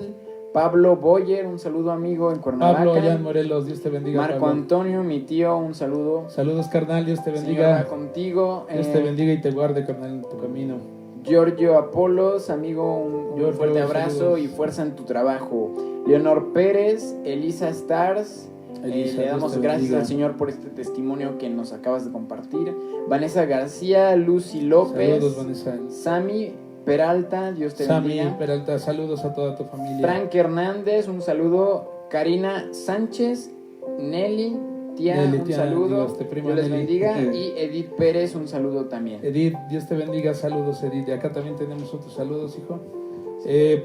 Pablo Boyer, un saludo amigo en Cuernavaca. Pablo Jan Morelos, Dios te bendiga. Marco Pablo. Antonio, mi tío, un saludo. Saludos, carnal, Dios te Señor, bendiga. va contigo. Dios te bendiga y te guarde, carnal, en tu camino. Giorgio Apolos, amigo, un Giorgio, fuerte abrazo saludos. y fuerza en tu trabajo. Leonor Pérez, Elisa Stars, Elisa, le Dios damos te gracias bendiga. al Señor por este testimonio que nos acabas de compartir. Vanessa García, Lucy López, Saludos, Vanessa. Sami Peralta, Dios te Sami bendiga. Peralta, saludos a toda tu familia. Frank Hernández, un saludo. Karina Sánchez, Nelly, tía, Nelly, un tía, saludo. Dios te prima, Dios les Nelly. bendiga. Y Edith Pérez, un saludo también. Edith, Dios te bendiga, saludos, Edith. De acá también tenemos otros saludos, hijo.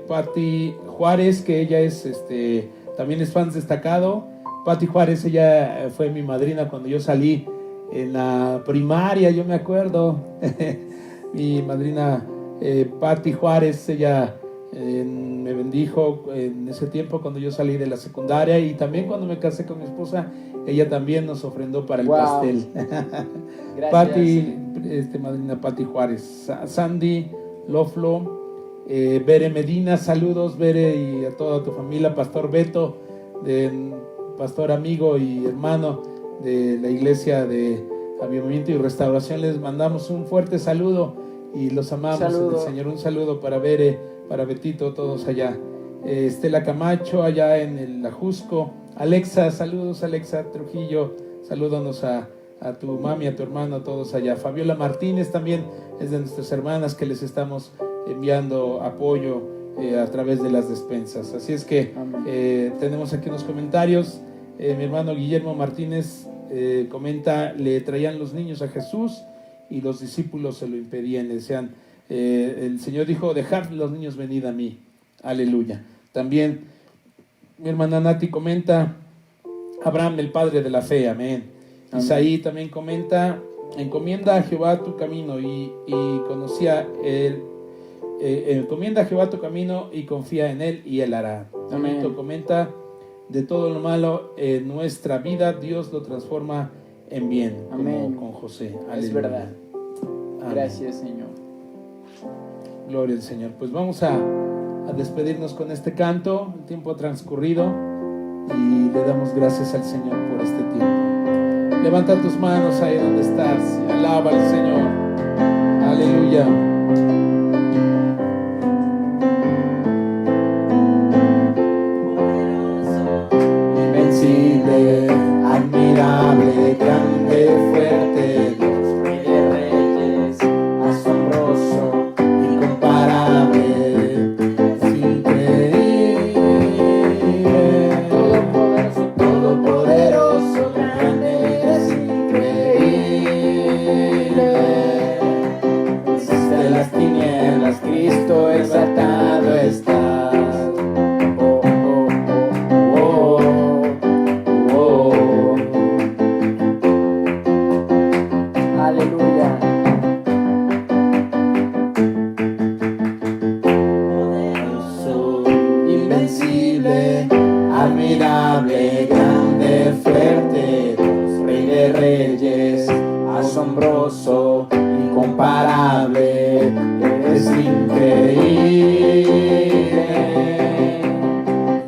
Pati Juárez, que ella es, también es fan destacado. Pati Juárez, ella fue mi madrina cuando yo salí en la primaria, yo me acuerdo. Mi madrina Pati Juárez, ella me bendijo en ese tiempo cuando yo salí de la secundaria, y también cuando me casé con mi esposa, ella también nos ofrendó para el Wow. pastel. Gracias. Pati, madrina Pati Juárez. Sandy Loflo, Bere Medina, saludos, Bere, y a toda tu familia. Pastor Beto, pastor amigo y hermano de la iglesia de Avivamiento y Restauración, les mandamos un fuerte saludo y los amamos en Saludo. el Señor. Un saludo para Bere, para Betito, todos allá. Estela Camacho, allá en el Ajusco. Alexa, saludos, Alexa Trujillo, salúdanos a tu mami, a tu hermano, todos allá. Fabiola Martínez también es de nuestras hermanas que les estamos enviando apoyo a través de las despensas. Así es que Amén. tenemos aquí unos comentarios. Mi hermano Guillermo Martínez comenta: le traían los niños a Jesús y los discípulos se lo impedían. Le decían, el Señor dijo: dejad los niños, venid a mí. Aleluya. También mi hermana Nati comenta: Abraham, el padre de la fe. Amén. Amén. Isaí también comenta: encomienda a Jehová tu camino y conocía él. Encomienda a Jehová tu camino y confía en él y él hará. Amén. Benito comenta: de todo lo malo en nuestra vida Dios lo transforma en bien. Amén. Como con José. Es Aleluya. verdad. Amén. Gracias, Señor. Gloria al Señor. Pues vamos a despedirnos con este canto. El tiempo ha transcurrido y le damos gracias al Señor por este tiempo. Levanta tus manos ahí donde estás y alaba al Señor. Aleluya. Invencible, admirable, grande, fuerte, Dios, Rey de Reyes, asombroso, incomparable, es increíble. Todopoderoso, grande, es increíble. Existe las tinieblas, Cristo exaltado está. Aleluya. Poderoso, invencible, admirable, grande, fuerte, Dios, Rey de Reyes, asombroso, incomparable, es increíble.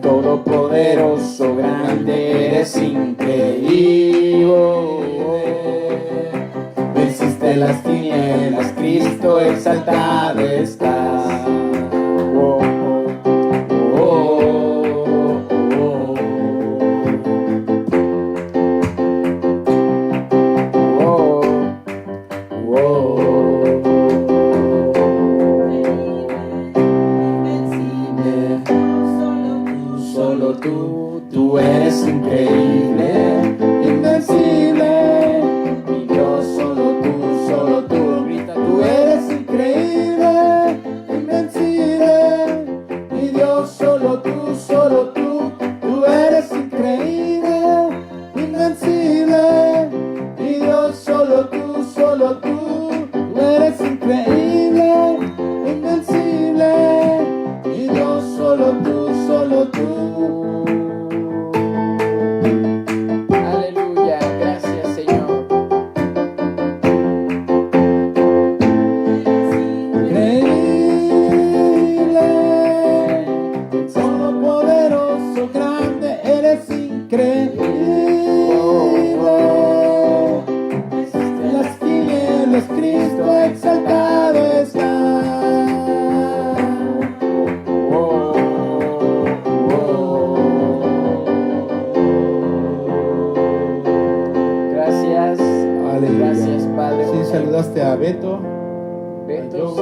Todopoderoso, grande, eres increíble. Venciste las tinieblas, Cristo exaltado está. Oh, oh, oh, oh, oh, oh, oh. Invencible, solo tú eres increíble, invencible, mi Dios, solo tú, grita, tú eres increíble, invencible, mi Dios, solo tú eres increíble, invencible, mi Dios, solo tú eres increíble, invencible, mi Dios, solo tú. Aleluya. Gracias, Señor. Saludarte a Beto, Beto,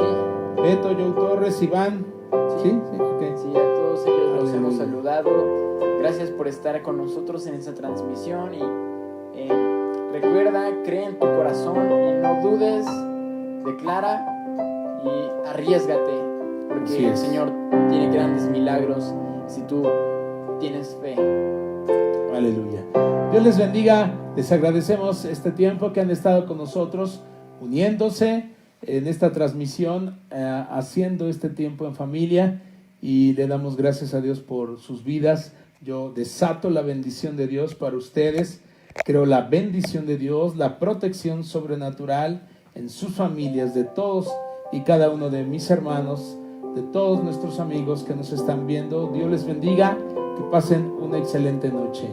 Beto, Joe Torres, Iván. ¿Sí? Sí, ok. Sí, a todos ellos los Aleluya. hemos saludado. Gracias por estar con nosotros en esta transmisión y recuerda, cree en tu corazón y no dudes, declara y arriésgate, porque Así el es. Señor tiene grandes milagros si tú tienes fe. Aleluya. Dios les bendiga. Les agradecemos este tiempo que han estado con nosotros, uniéndose en esta transmisión, haciendo este tiempo en familia, y le damos gracias a Dios por sus vidas. Yo desato la bendición de Dios para ustedes. Creo la bendición de Dios, la protección sobrenatural en sus familias, de todos y cada uno de mis hermanos, de todos nuestros amigos que nos están viendo. Dios les bendiga, que pasen una excelente noche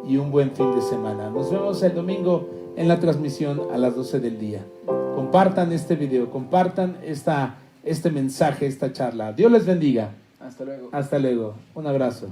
y un buen fin de semana. Nos vemos el domingo en la transmisión a las 12 del día. Compartan este video, compartan este mensaje, esta charla. Dios les bendiga. Hasta luego. Hasta luego. Un abrazo.